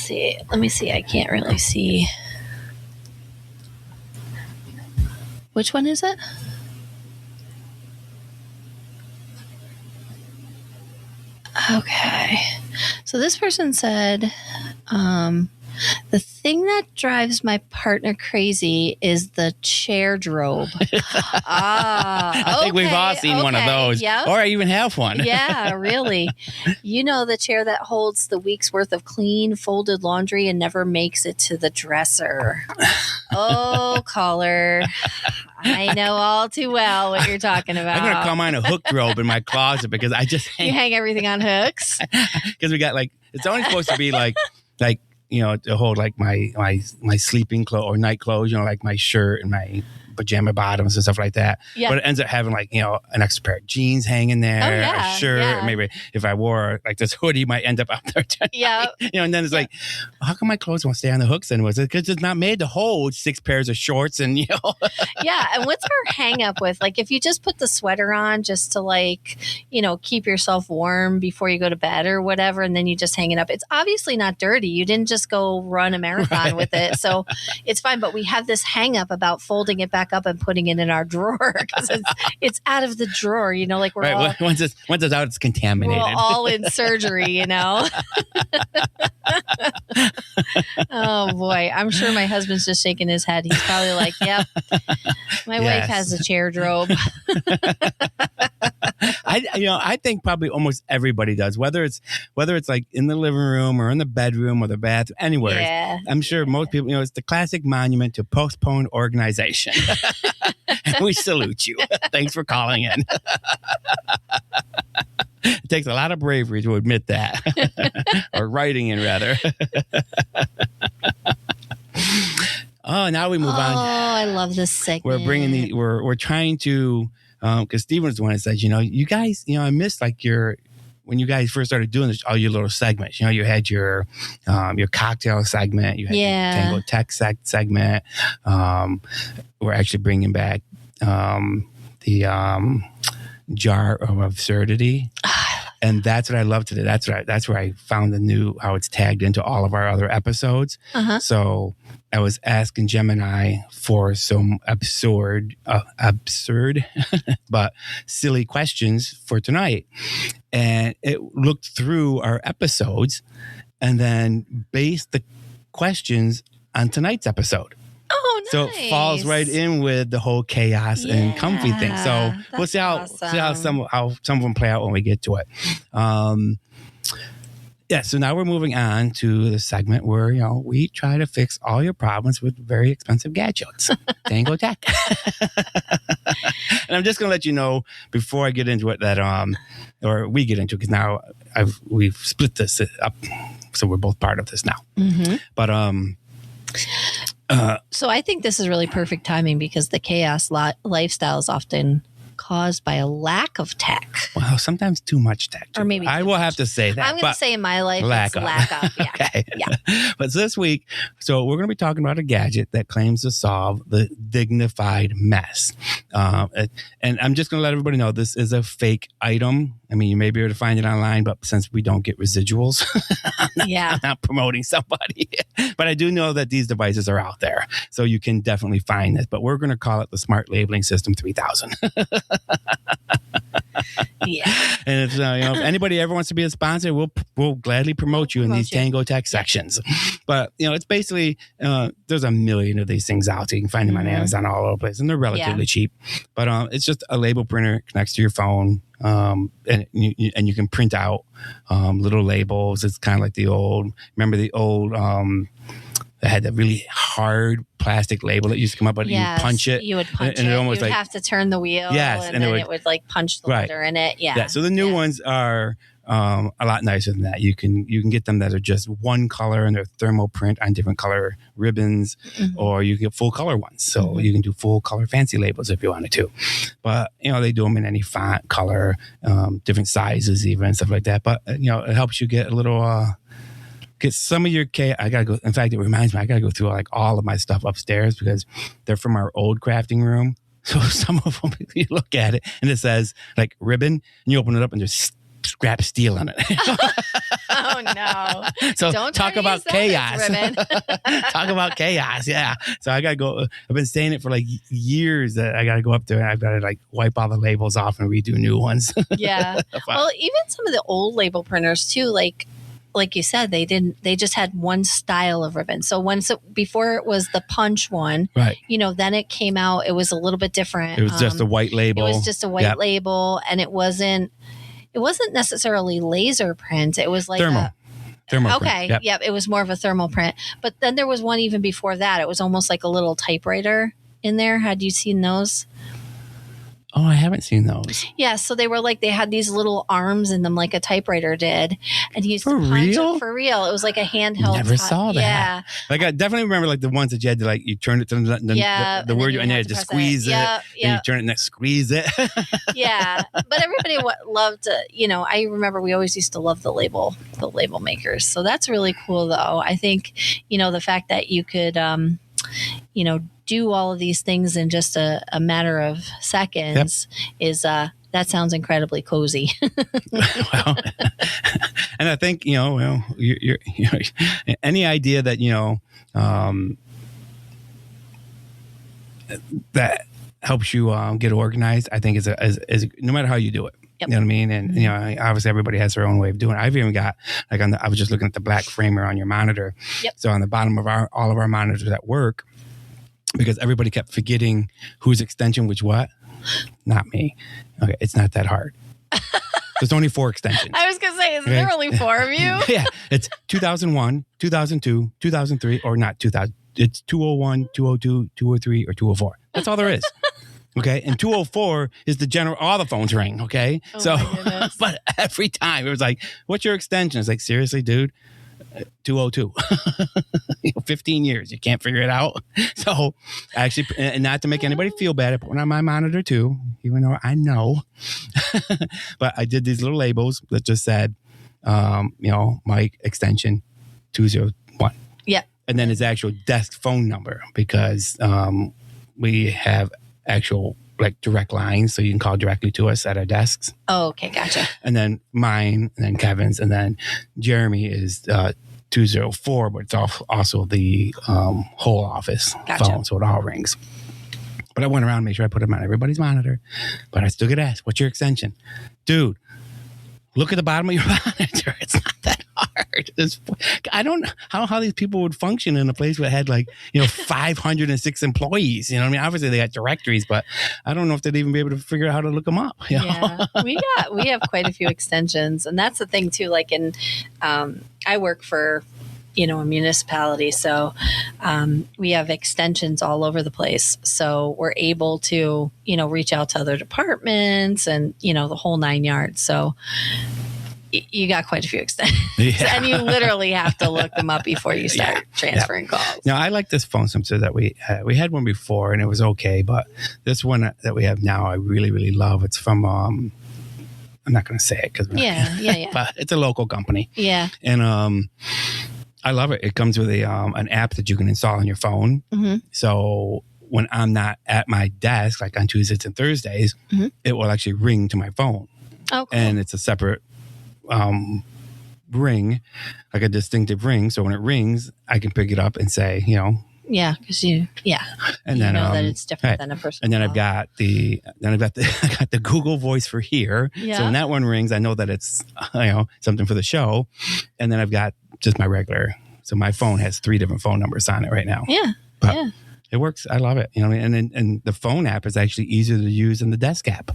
Speaker 2: see. Let me see. I can't really see. Which one is it? Okay. So this person said, the thing that drives my partner crazy is the chair drobe.
Speaker 1: I think we've all seen one of those. Yep. Or I even have one.
Speaker 2: Yeah, really. The chair that holds the week's worth of clean, folded laundry and never makes it to the dresser. Oh, caller. I know all too well what you're talking about.
Speaker 1: I'm going to call mine a hook drobe in my closet because I just
Speaker 2: hang. You hang everything on hooks?
Speaker 1: Because we got it's only supposed to be to hold my sleeping clothes or night clothes, like my shirt and my pajama bottoms and stuff like that. Yeah. But it ends up having an extra pair of jeans hanging there, a shirt. Yeah. Maybe if I wore this hoodie, might end up out there tonight. Yeah. And then it's how come my clothes won't stay on the hooks? And was it because it's not made to hold 6 pairs of shorts and
Speaker 2: Yeah. And what's our hang up with if you just put the sweater on just to keep yourself warm before you go to bed or whatever, and then you just hang it up. It's obviously not dirty. You didn't just go run a marathon with it, so it's fine. But we have this hang up about folding it back up and putting it in our drawer because it's out of the drawer, we're
Speaker 1: right.
Speaker 2: all,
Speaker 1: once it's out, it's contaminated.
Speaker 2: We're all in surgery, Oh boy, I'm sure my husband's just shaking his head. He's probably like, "Yep, my wife has a chair drobe."
Speaker 1: I think probably almost everybody does, whether it's in the living room or in the bedroom or the bathroom, anywhere. Yeah. I'm sure most people, it's the classic monument to postponed organization. And we salute you. Thanks for calling in. It takes a lot of bravery to admit that, or writing in rather. Oh, now we move on.
Speaker 2: Oh, I love this segment.
Speaker 1: We're trying to, because Steven was the one that said, you guys, I missed when you guys first started doing this, all your little segments. You had your cocktail segment, you had your Tango Talks segment. We're actually bringing back the jar of absurdity. And that's what I love today. That's where I found how it's tagged into all of our other episodes. Uh-huh. So I was asking Gemini for some absurd, but silly questions for tonight. And it looked through our episodes and then based the questions on tonight's episode.
Speaker 2: Oh, nice.
Speaker 1: So it falls right in with the whole chaos and comfy thing. So we'll see how some of them play out when we get to it. So now we're moving on to the segment where we try to fix all your problems with very expensive gadgets. Tango Talks. And I'm just going to let you know before I get into it that or we get into it, because now we've split this up, so we're both part of this now. Mm-hmm. But
Speaker 2: so I think this is really perfect timing because the chaos lifestyle is often caused by a lack of tech.
Speaker 1: Well, sometimes too much tech. Or maybe I will have to say that.
Speaker 2: I'm going to say in my life, lack of. Yeah.
Speaker 1: Okay. Yeah. But this week, so we're going to be talking about a gadget that claims to solve the dignified mess. And I'm just going to let everybody know this is a fake item. I mean, you may be able to find it online, but since we don't get residuals, I'm not promoting somebody. But I do know that these devices are out there. So you can definitely find this. But we're going to call it the Smart Labeling System 3000.
Speaker 2: Yeah.
Speaker 1: And if anybody ever wants to be a sponsor, we'll gladly promote you in these Tango Talks sections. But it's basically there's a million of these things out. So you can find them on Amazon all over the place, and they're relatively cheap. But it's just a label printer connects to your phone, and you can print out little labels. It's kind of like the old that had that really hard plastic label that used to come up, but you punch it.
Speaker 2: You would punch it. You would have to turn the wheel.
Speaker 1: Yes,
Speaker 2: and then it would punch the letter in it. Yeah.
Speaker 1: So the new ones are a lot nicer than that. You can get them that are just one color and they're thermal print on different color ribbons, or you get full color ones. So you can do full color fancy labels if you wanted to. But they do them in any font, color, different sizes, even stuff like that. But it helps you get a little. Get some of your I gotta go. In fact, it reminds me, I gotta go through like all of my stuff upstairs because they're from our old crafting room. So some of them, you look at it and it says like ribbon, and you open it up and there's scrap steel on it.
Speaker 2: Oh no!
Speaker 1: So
Speaker 2: Don't
Speaker 1: talk about chaos. Talk about chaos. Yeah. So I gotta go. I've been saying it for like years that I gotta go up there and I've got to like wipe all the labels off and redo new ones.
Speaker 2: Yeah. Well, even some of the old label printers too, like you said, they just had one style of ribbon. So before it was the punch one,
Speaker 1: right?
Speaker 2: Then it came out. It was a little bit different.
Speaker 1: It was just a white label.
Speaker 2: It was just a white label, and it wasn't necessarily laser print. It was like
Speaker 1: thermal. Thermal
Speaker 2: okay,
Speaker 1: print. Yep.
Speaker 2: It was more of a thermal print. But then there was one even before that. It was almost like a little typewriter in there. Had you seen those?
Speaker 1: Oh, I haven't seen those.
Speaker 2: Yeah, so they were like, they had these little arms in them like a typywriter did. And he used
Speaker 1: for
Speaker 2: to punch
Speaker 1: real?
Speaker 2: It for real. It was like a handheld.
Speaker 1: Never saw that.
Speaker 2: Yeah.
Speaker 1: Like I definitely remember like the ones that you had to like, you turn it to the word and you had to squeeze it. And you turn it and squeeze it.
Speaker 2: Yeah. But everybody loved, I remember we always used to love the label makers. So that's really cool though. I think, the fact that you could, do all of these things in just a matter of seconds is that sounds incredibly cozy.
Speaker 1: Well, and I think you're any idea that that helps you get organized, I think is no matter how you do it. Yep. You know what I mean? And obviously everybody has their own way of doing it. I've even got like I was just looking at the black framer on your monitor.
Speaker 2: Yep.
Speaker 1: So on the bottom of all of our monitors at work, because everybody kept forgetting whose extension was what. Not me. Okay, it's not that hard. There's only 4 extensions.
Speaker 2: I was going to say, is there only 4 of you?
Speaker 1: Yeah, it's 2001, 2002, 2003, or not 2000. It's 201, 202, 203, or 204. That's all there is. Okay, and 204 is the general. All the phones ring. Okay, but every time it was like, "What's your extension?" It's like, seriously, dude. 202. 15 years. You can't figure it out. So actually, and not to make anybody feel bad, I put one on my monitor too, even though I know. But I did these little labels that just said, my extension 201.
Speaker 2: Yeah.
Speaker 1: And then his actual desk phone number, because we have actual like direct lines, so you can call directly to us at our desks.
Speaker 2: Oh, okay, gotcha.
Speaker 1: And then mine, and then Kevin's, and then Jeremy is 204, but it's also the whole office phone, so it all rings. But I went around and made sure I put them on everybody's monitor. But I still get asked, "What's your extension?" Dude, look at the bottom of your monitor. It's not that hard. I don't know how these people would function in a place that had 506 employees. You know what I mean? Obviously they got directories, but I don't know if they'd even be able to figure out how to look them up.
Speaker 2: Yeah, we have quite a few extensions, and that's the thing too. Like I work for a municipality, so we have extensions all over the place. So we're able to reach out to other departments and the whole 9 yards. So you got quite a few extensions, and you literally have to look them up before you start transferring calls.
Speaker 1: Now, I like this phone system that we had one before, and it was okay, but this one that we have now, I really, really love. It's from I'm not going to say it because but it's a local company.
Speaker 2: Yeah,
Speaker 1: and I love it. It comes with an app that you can install on your phone. Mm-hmm. So when I'm not at my desk, like on Tuesdays and Thursdays, it will actually ring to my phone.
Speaker 2: Oh, cool.
Speaker 1: And it's a separate ring, like a distinctive ring. So when it rings, I can pick it up and say,
Speaker 2: yeah, because and then know that it's different than a person.
Speaker 1: And then I got the Google Voice for here. Yeah. So when that one rings, I know that it's something for the show. And then I've got just my regular. So my phone has 3 different phone numbers on it right now.
Speaker 2: Yeah,
Speaker 1: but it works. I love it. And the phone app is actually easier to use than the desk app.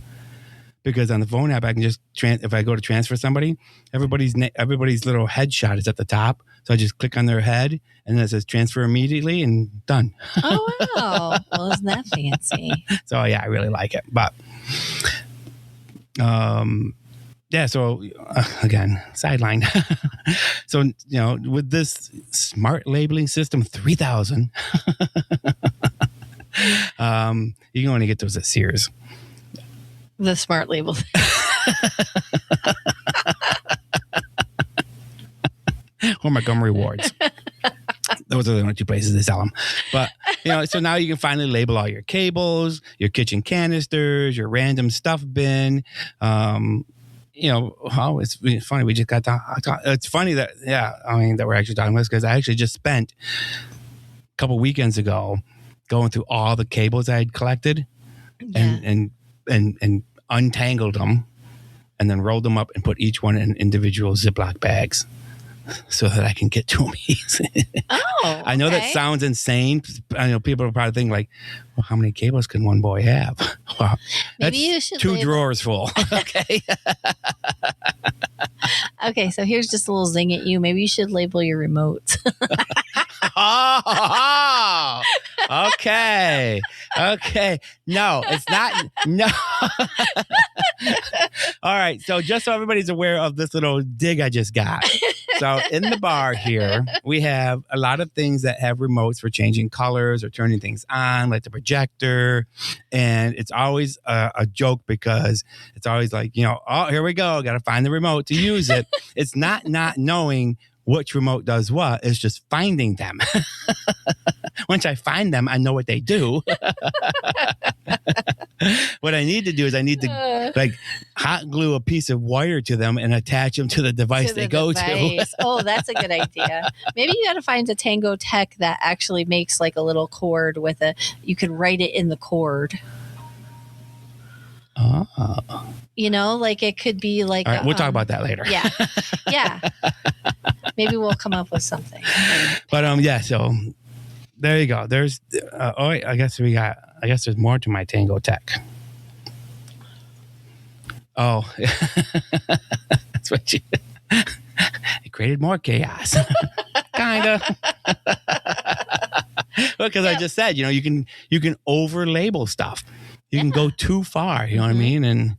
Speaker 1: Because on the phone app, I can just if I go to transfer somebody, everybody's little headshot is at the top. So I just click on their head, and then it says transfer immediately, and done.
Speaker 2: Oh, wow. Well, isn't that fancy?
Speaker 1: So, yeah, I really like it. But, yeah, so again, sideline. So, with this smart labeling system, 3,000, you can only get those at Sears.
Speaker 2: The smart label.
Speaker 1: Or Montgomery Wards. Those are the only two places they sell them. But, so now you can finally label all your cables, your kitchen canisters, your random stuff bin. It's funny. We just got to, it's funny that, that we're actually talking about this because I actually just spent a couple weekends ago going through all the cables I had collected and untangled them and then rolled them up and put each one in individual Ziploc bags so that I can get to them easy.
Speaker 2: Oh,
Speaker 1: I know that sounds insane. I know people are probably thinking like, well, how many cables can one boy have? Well,
Speaker 2: maybe you should
Speaker 1: two drawers full. Okay.
Speaker 2: Okay, so here's just a little zing at you. Maybe you should label your remotes.
Speaker 1: Oh, okay. No, it's not. No. All right. So just so everybody's aware of this little dig I just got. So in the bar here, we have a lot of things that have remotes for changing colors or turning things on, like the projector. And it's always a joke because it's always like, oh, here we go. Got to find the remote to use it. It's not knowing which remote does what. It's just finding them. Once I find them, I know what they do. What I need to do is I need to like hot glue a piece of wire to them and attach them to the device they go to.
Speaker 2: Oh, that's a good idea. Maybe you got to find a Tango Tech that actually makes like a little cord with you could write it in the cord.
Speaker 1: Oh.
Speaker 2: Like it could be like.
Speaker 1: All right, we'll talk about that later.
Speaker 2: Yeah. Yeah. Maybe we'll come up with something.
Speaker 1: But so there you go. There's I guess there's more to my Tango Tech. Oh, that's what it created more chaos. Kinda. Because I just said, you can over label stuff. You can go too far, you know what I mean? And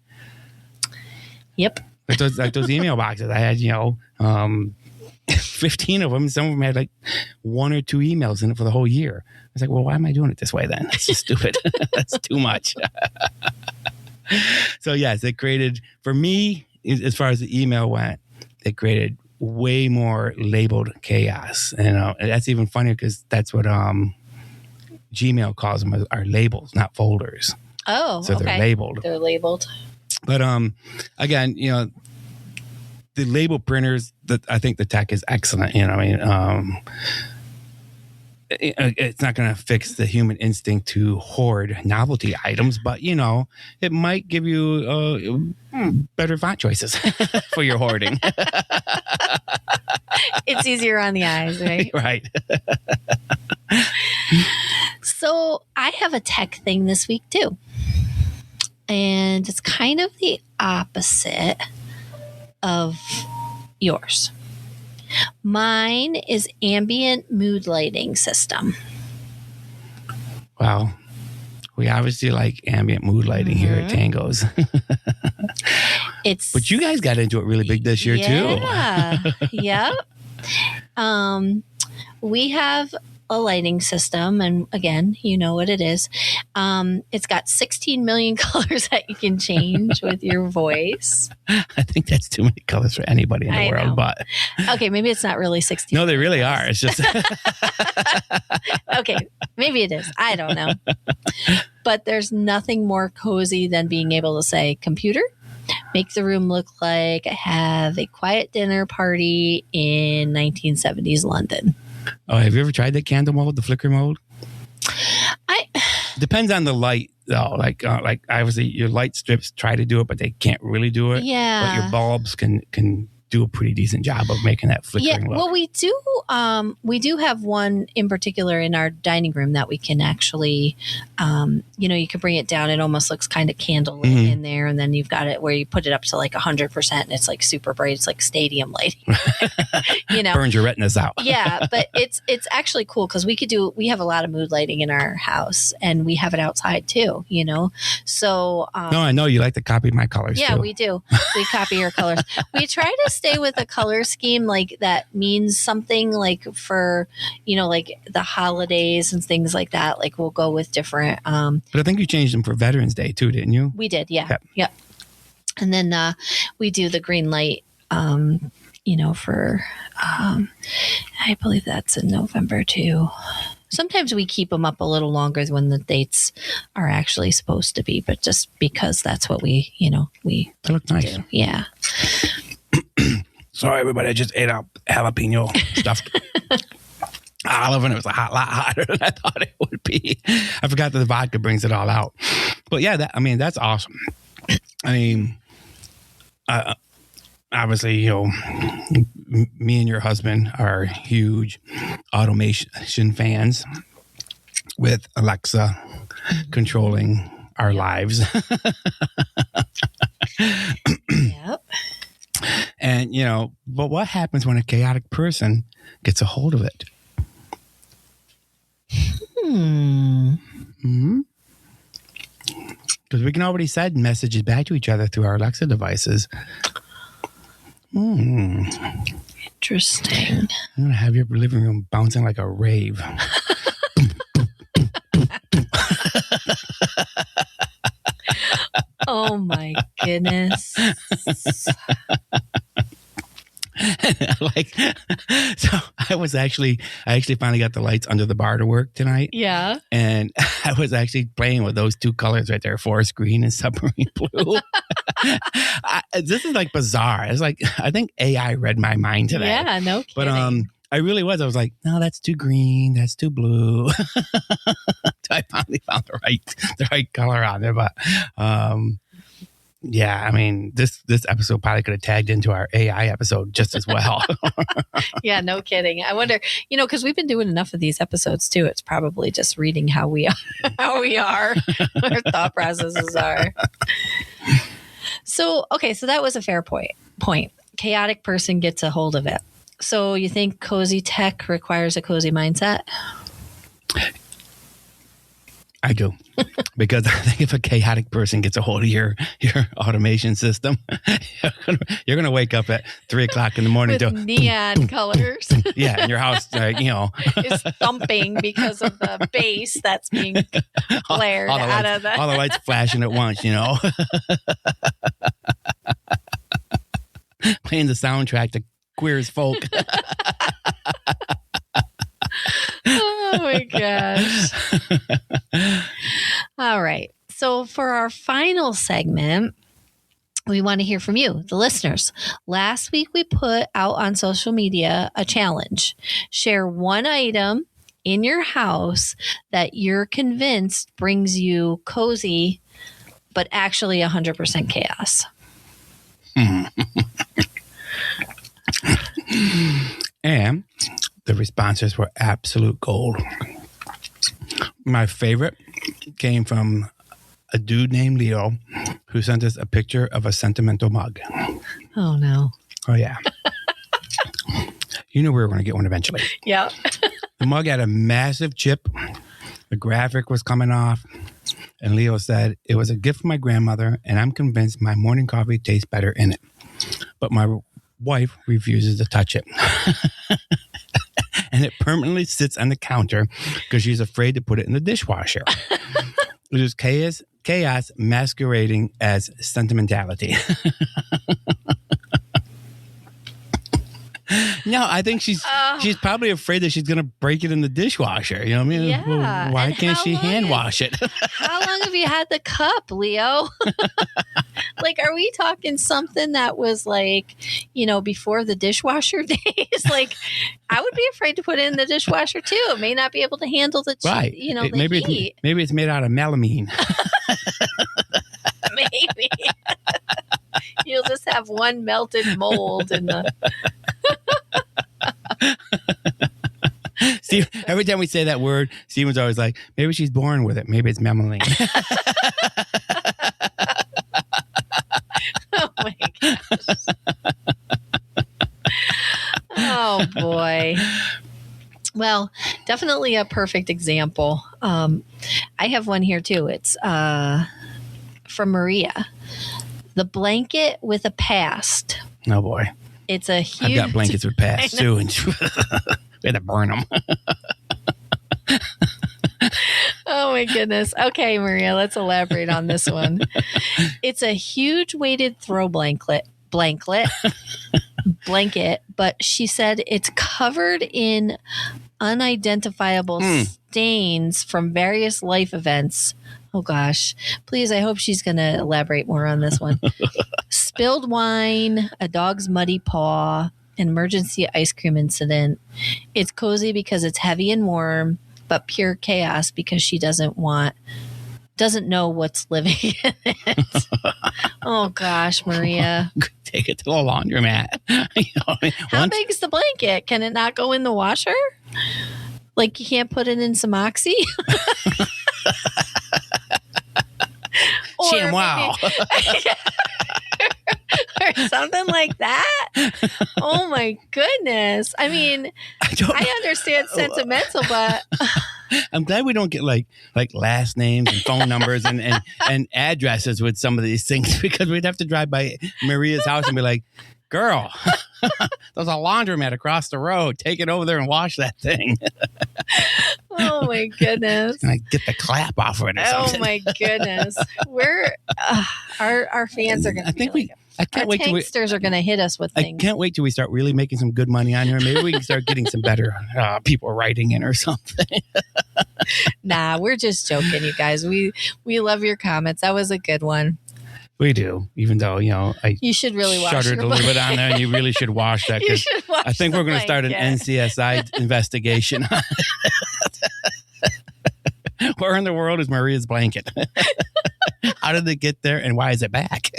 Speaker 2: yep.
Speaker 1: Like those email boxes. I had, 15 of them. Some of them had like 1 or 2 emails in it for the whole year. I was like, well, why am I doing it this way then? That's just stupid. That's too much. So yes, it created, for me, as far as the email went, it created way more labeled chaos. And that's even funnier because that's what Gmail calls them, are labels, not folders.
Speaker 2: Oh,
Speaker 1: so they're labeled.
Speaker 2: They're labeled.
Speaker 1: But again, the label printers, I think the tech is excellent. It's not going to fix the human instinct to hoard novelty items, but it might give you better font choices for your hoarding.
Speaker 2: It's easier on the eyes, right?
Speaker 1: Right.
Speaker 2: So I have a tech thing this week too. And it's kind of the opposite of yours. Mine is ambient mood lighting system.
Speaker 1: Wow. We obviously like ambient mood lighting here at Tango's. But you guys got into it really big this year too.
Speaker 2: Yeah. Yep. We have a lighting system, and again, you know what it is. It's got 16 million colors that you can change with your voice.
Speaker 1: I think that's too many colors for anybody in the world,
Speaker 2: know.
Speaker 1: But
Speaker 2: okay, maybe it's not really 16.
Speaker 1: No, they really are. It's just
Speaker 2: okay, maybe it is. I don't know. But there's nothing more cozy than being able to say, computer, make the room look like I have a quiet dinner party in 1970s London.
Speaker 1: Oh, have you ever tried the candle mode, the flicker mode? Depends on the light, though. Like obviously, your light strips try to do it, but they can't really do it.
Speaker 2: Yeah.
Speaker 1: But your bulbs can do a pretty decent job of making that flickering look.
Speaker 2: Well, we do have one in particular in our dining room that we can actually, you can bring it down. It almost looks kind of candlelit in there. And then you've got it where you put it up to like 100% and it's like super bright. It's like stadium lighting,
Speaker 1: Burns your retinas out.
Speaker 2: Yeah. But it's actually cool because we have a lot of mood lighting in our house and we have it outside too, So,
Speaker 1: no, I know you like to copy my colors.
Speaker 2: Yeah,
Speaker 1: too.
Speaker 2: we do. We copy your colors. We try to stay with a color scheme like that means something like for, like the holidays and things like that. Like we'll go with different.
Speaker 1: But I think you changed them for Veterans Day too, didn't you?
Speaker 2: We did. Yeah. Yep. And then we do the green light, for, I believe that's in November too. Sometimes we keep them up a little longer when the dates are actually supposed to be, but just because that's what we
Speaker 1: They look nice.
Speaker 2: do. Yeah.
Speaker 1: Sorry, everybody. I just ate up jalapeno stuffed olive, and it was a lot hotter than I thought it would be. I forgot that the vodka brings it all out. But yeah, that's awesome. I mean, obviously, me and your husband are huge automation fans with Alexa controlling our lives.
Speaker 2: Yep.
Speaker 1: And, but what happens when a chaotic person gets a hold of it? Because we can already send messages back to each other through our Alexa devices.
Speaker 2: Interesting.
Speaker 1: I'm going to have your living room bouncing like a rave.
Speaker 2: Oh my goodness.
Speaker 1: So I actually finally got the lights under the bar to work tonight.
Speaker 2: Yeah.
Speaker 1: And I was actually playing with those two colors right there, forest green and submarine blue. This is like bizarre. It's like, I think AI read my mind today.
Speaker 2: Yeah, no kidding.
Speaker 1: But I really was. I was like, no, that's too green. That's too blue. So I finally found the right color on there. But yeah, I mean, this episode probably could have tagged into our AI episode just as well.
Speaker 2: Yeah, no kidding. I wonder, because we've been doing enough of these episodes too. It's probably just reading how we are, our thought processes are. So, okay, so that was a fair point. Chaotic person gets a hold of it. So you think cozy tech requires a cozy mindset?
Speaker 1: I do. Because I think if a chaotic person gets a hold of your automation system, you're going to wake up at 3:00 in the morning
Speaker 2: with neon colors.
Speaker 1: Yeah, and your house,
Speaker 2: is thumping because of the bass that's being blared out of the...
Speaker 1: all the lights flashing at once, Playing the soundtrack to Queer as Folk.
Speaker 2: Oh my gosh. All right. So for our final segment, we want to hear from you, the listeners. Last week, we put out on social media a challenge. Share one item in your house that you're convinced brings you cozy, but actually 100% chaos.
Speaker 1: And the responses were absolute gold. My favorite came from a dude named Leo who sent us a picture of a sentimental mug.
Speaker 2: Oh, no.
Speaker 1: Oh, yeah. You knew we were going to get one eventually.
Speaker 2: Yeah.
Speaker 1: The mug had a massive chip. The graphic was coming off. And Leo said, it was a gift from my grandmother, and I'm convinced my morning coffee tastes better in it. But my wife refuses to touch it. And it permanently sits on the counter because she's afraid to put it in the dishwasher. It is chaos masquerading as sentimentality. No, I think she's probably afraid that she's going to break it in the dishwasher. You know what I mean?
Speaker 2: Yeah.
Speaker 1: Well, why can't she hand wash it?
Speaker 2: How long have you had the cup, Leo? Like, are we talking something that was like, before the dishwasher days? Like, I would be afraid to put it in the dishwasher too. It may not be able to handle the,
Speaker 1: right.
Speaker 2: the heat.
Speaker 1: Maybe it's made out of melamine.
Speaker 2: Maybe. You'll just have one melted mold in the.
Speaker 1: Steve, every time we say that word, Steven's always like, maybe she's born with it. Maybe it's memeline.
Speaker 2: Oh my gosh. Oh boy. Well, definitely a perfect example. I have one here too. It's from Maria. The blanket with a past.
Speaker 1: Oh boy.
Speaker 2: It's a huge.
Speaker 1: I've got blankets with past too, and we had to burn them.
Speaker 2: Oh my goodness. Okay, Maria, let's elaborate on this one. It's a huge weighted throw blanket, but she said it's covered in unidentifiable stains from various life events. Oh gosh. Please, I hope she's going to elaborate more on this one. Spilled wine, a dog's muddy paw, an emergency ice cream incident. It's cozy because it's heavy and warm, but pure chaos because she doesn't know what's living in it. Oh gosh, Maria.
Speaker 1: Take it to a laundromat.
Speaker 2: How big is the blanket? Can it not go in the washer? Like you can't put it in some Oxy?
Speaker 1: Wow.
Speaker 2: Or something like that. Oh my goodness. I mean, I understand sentimental, but
Speaker 1: I'm glad we don't get like last names and phone numbers and addresses with some of these things, because we'd have to drive by Maria's house and be like, girl, there's a laundromat across the road. Take it over there and wash that thing.
Speaker 2: Oh my goodness.
Speaker 1: Can I get the clap off of it or something?
Speaker 2: Oh my goodness. We're our fans are going to I can't wait till tanksters are going to hit us with things.
Speaker 1: I can't wait till we start really making some good money on here. Maybe we can start getting some better people writing in or something.
Speaker 2: Nah, we're just joking, you guys. We love your comments. That was a good one.
Speaker 1: We do, even though,
Speaker 2: you should really wash
Speaker 1: shuddered a little bit on there, and you really should wash that, because I think we're going to start an NCSI investigation. Where in the world is Maria's blanket? How did it get there, and why is it back?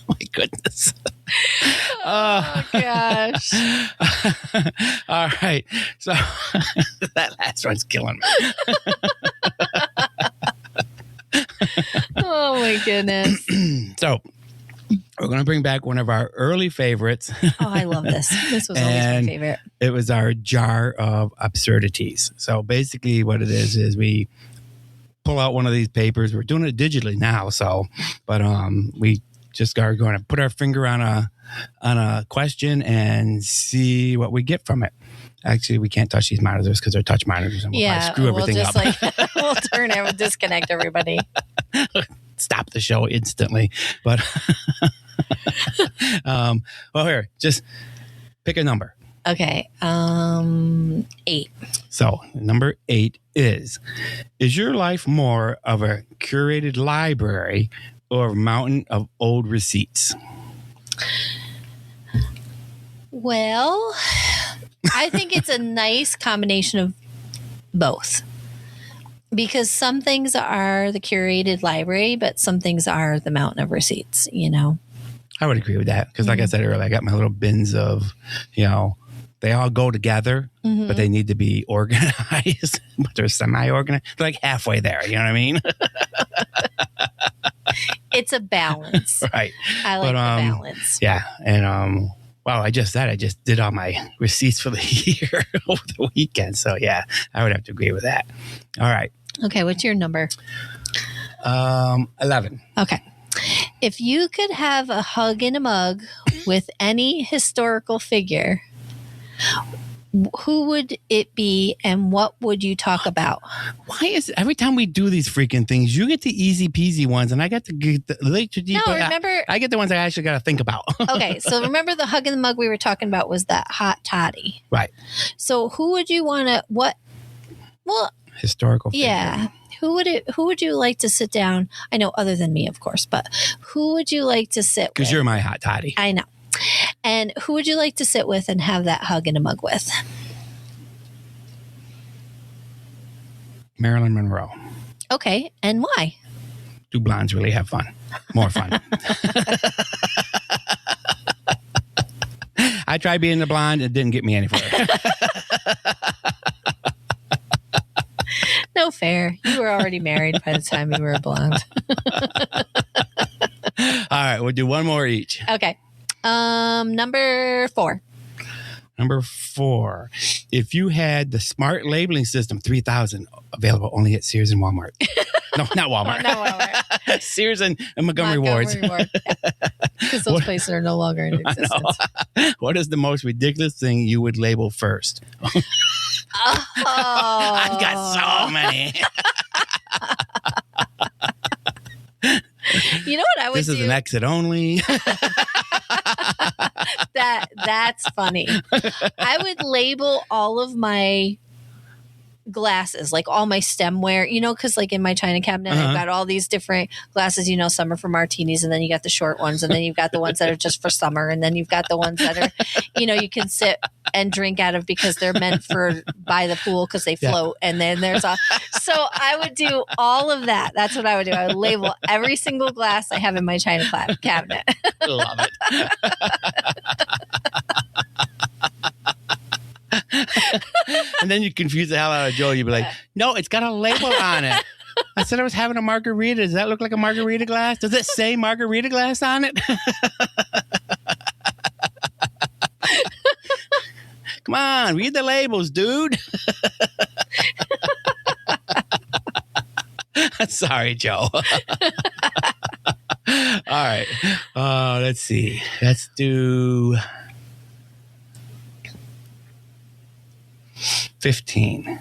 Speaker 1: My goodness.
Speaker 2: Oh gosh.
Speaker 1: All right. So that last one's killing me.
Speaker 2: Oh my goodness.
Speaker 1: So we're going to bring back one of our early favorites.
Speaker 2: Oh, I love this. This was always my favorite.
Speaker 1: It was our jar of absurdities. So basically what it is we pull out one of these papers. We're doing it digitally now. But we just are going to put our finger on a question and see what we get from it. Actually, we can't touch these monitors because they're touch monitors, and we'll probably screw everything up.
Speaker 2: We'll disconnect everybody.
Speaker 1: Stop the show instantly. But well, here, just pick a number.
Speaker 2: Okay, 8.
Speaker 1: So number 8 is your life more of a curated library or a mountain of old receipts?
Speaker 2: Well, I think it's a nice combination of both, because some things are the curated library, but some things are the mountain of receipts,
Speaker 1: I would agree with that, because like I said earlier, I got my little bins of, they all go together, but they need to be organized, but they're semi-organized. They're like halfway there, you know what I mean?
Speaker 2: It's a balance.
Speaker 1: Right.
Speaker 2: I like the balance.
Speaker 1: Yeah. And, wow, I just did all my receipts for the year over the weekend. So, yeah, I would have to agree with that. All right.
Speaker 2: Okay, what's your number?
Speaker 1: 11.
Speaker 2: Okay. If you could have a hug in a mug with any historical figure, who would it be and what would you talk about? Why
Speaker 1: is it every time we do these freaking things, you get the easy peasy ones and I get to get the
Speaker 2: remember,
Speaker 1: I get the ones I actually got to think about.
Speaker 2: Okay, so remember the hug in the mug we were talking about was that hot toddy.
Speaker 1: Right.
Speaker 2: So who would you want to,
Speaker 1: historical figure.
Speaker 2: Yeah. Who would you like to sit down? I know, other than me, of course, but who would you like to sit with?
Speaker 1: Because you're my hot toddy.
Speaker 2: I know. And who would you like to sit with and have that hug in a mug with?
Speaker 1: Marilyn Monroe.
Speaker 2: Okay. And why?
Speaker 1: Do blondes really have fun? More fun. I tried being the blonde. It didn't get me anywhere.
Speaker 2: No fair. You were already married by the time you were a blonde.
Speaker 1: All right. We'll do one more each.
Speaker 2: Okay. Number 4.
Speaker 1: Number 4. If you had the smart labeling system 3000 available only at Sears and Walmart. No, not Walmart.
Speaker 2: Not Walmart.
Speaker 1: Sears and Montgomery Wards.
Speaker 2: Because those places are no longer in existence.
Speaker 1: What is the most ridiculous thing you would label first?
Speaker 2: Oh.
Speaker 1: I've got so many.
Speaker 2: You know what I would do?
Speaker 1: This is an exit only.
Speaker 2: That's funny. I would label all of my glasses, like all my stemware, because like in my china cabinet, I've got all these different glasses, some are for martinis, and then you got the short ones, and then you've got the ones that are just for summer, and then you've got the ones that are, you can sit and drink out of because they're meant for by the pool because they float. Yeah. And then there's so I would do all of that. That's what I would do. I would label every single glass I have in my china cabinet.
Speaker 1: Love it. And then you confuse the hell out of Joe. You'd be like, no, it's got a label on it. I said I was having a margarita. Does that look like a margarita glass? Does it say margarita glass on it? Come on, read the labels, dude. Sorry, Joe. All right. Let's see. Let's do 15.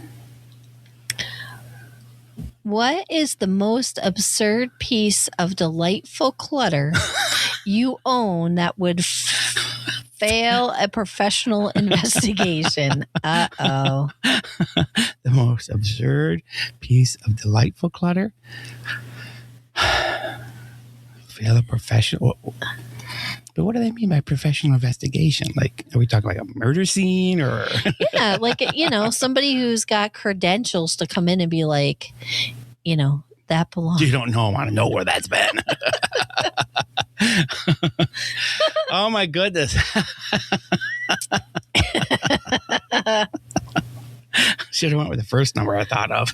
Speaker 2: What is the most absurd piece of delightful clutter you own that would fail a professional investigation? Uh-oh.
Speaker 1: The most absurd piece of delightful clutter? Fail a professional... But what do they mean by professional investigation? Like, are we talking like a murder scene or?
Speaker 2: Yeah, like, somebody who's got credentials to come in and be like, that belongs.
Speaker 1: You don't know. I want to know where that's been. Oh, my goodness. Should have went with the first number I thought of.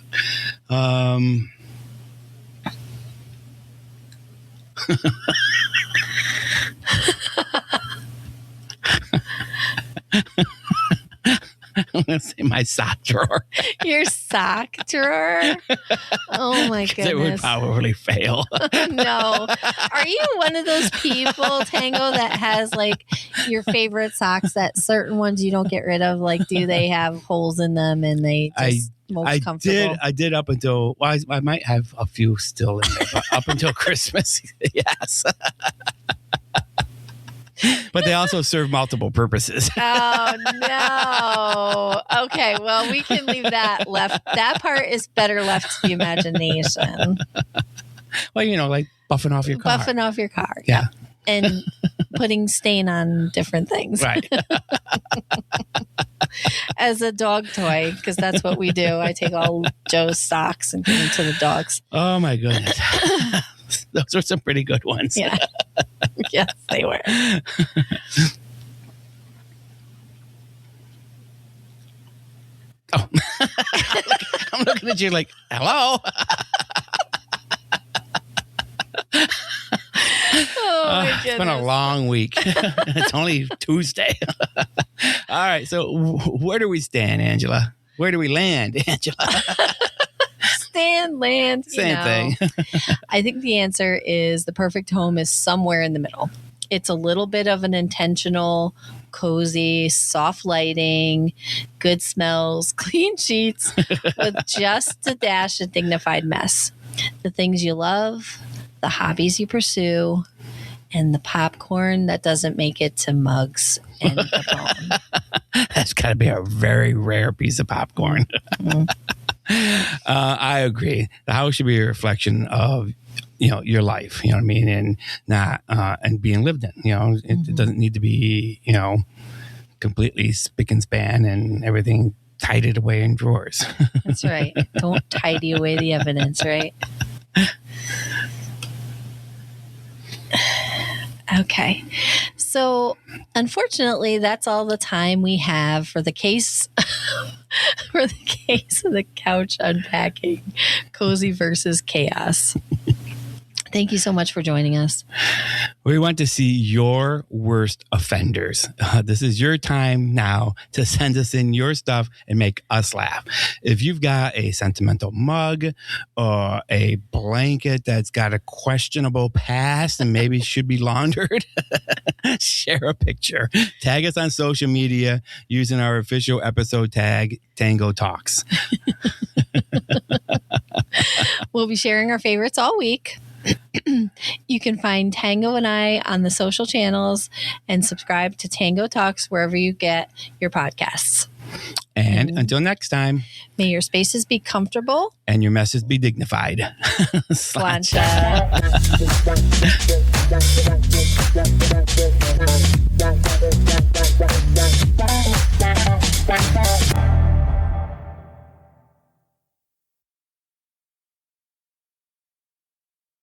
Speaker 1: I'm going to say my sock drawer.
Speaker 2: Your sock drawer? Oh, my goodness.
Speaker 1: It would probably fail.
Speaker 2: No. Are you one of those people, Tango, that has like your favorite socks that certain ones you don't get rid of? Like, do they have holes in them and they just most comfortable?
Speaker 1: I did up until, I might have a few still in there, but up until Christmas, yes. But they also serve multiple purposes.
Speaker 2: Oh, no. Okay, well, we can leave that left. That part is better left to the imagination.
Speaker 1: Well, like buffing off your car.
Speaker 2: Buffing off your car.
Speaker 1: Yeah.
Speaker 2: And putting stain on different things.
Speaker 1: Right.
Speaker 2: As a dog toy, because that's what we do. I take all Joe's socks and give them to the dogs.
Speaker 1: Oh, my goodness. Those were some pretty good ones.
Speaker 2: Yeah. Yes, they were.
Speaker 1: Oh. I'm looking at you like, hello?
Speaker 2: Oh, my goodness.
Speaker 1: It's been a long week. It's only Tuesday. All right. So where do we stand, Angela? Where do we land, Angela?
Speaker 2: Land.
Speaker 1: Same thing.
Speaker 2: I think the answer is the perfect home is somewhere in the middle. It's a little bit of an intentional, cozy, soft lighting, good smells, clean sheets, with just a dash of dignified mess. The things you love, the hobbies you pursue, and the popcorn that doesn't make it to mugs and the bone.
Speaker 1: That's got to be a very rare piece of popcorn. Mm-hmm. I agree. The house should be a reflection of, your life, you know what I mean? And not, and being lived in, it doesn't need to be, completely spick and span and everything tidied away in drawers.
Speaker 2: That's right. Don't tidy away the evidence, right? Okay. So unfortunately, that's all the time we have for the case for the case of the couch unpacking, cozy versus chaos. Thank you so much for joining us.
Speaker 1: We want to see your worst offenders. This is your time now to send us in your stuff and make us laugh. If you've got a sentimental mug or a blanket that's got a questionable past and maybe should be laundered, share a picture. Tag us on social media using our official episode tag, Tango Talks.
Speaker 2: We'll be sharing our favorites all week. You can find Tango and I on the social channels and subscribe to Tango Talks wherever you get your podcasts.
Speaker 1: And until next time,
Speaker 2: may your spaces be comfortable
Speaker 1: and your messes be dignified.
Speaker 2: Sláinte.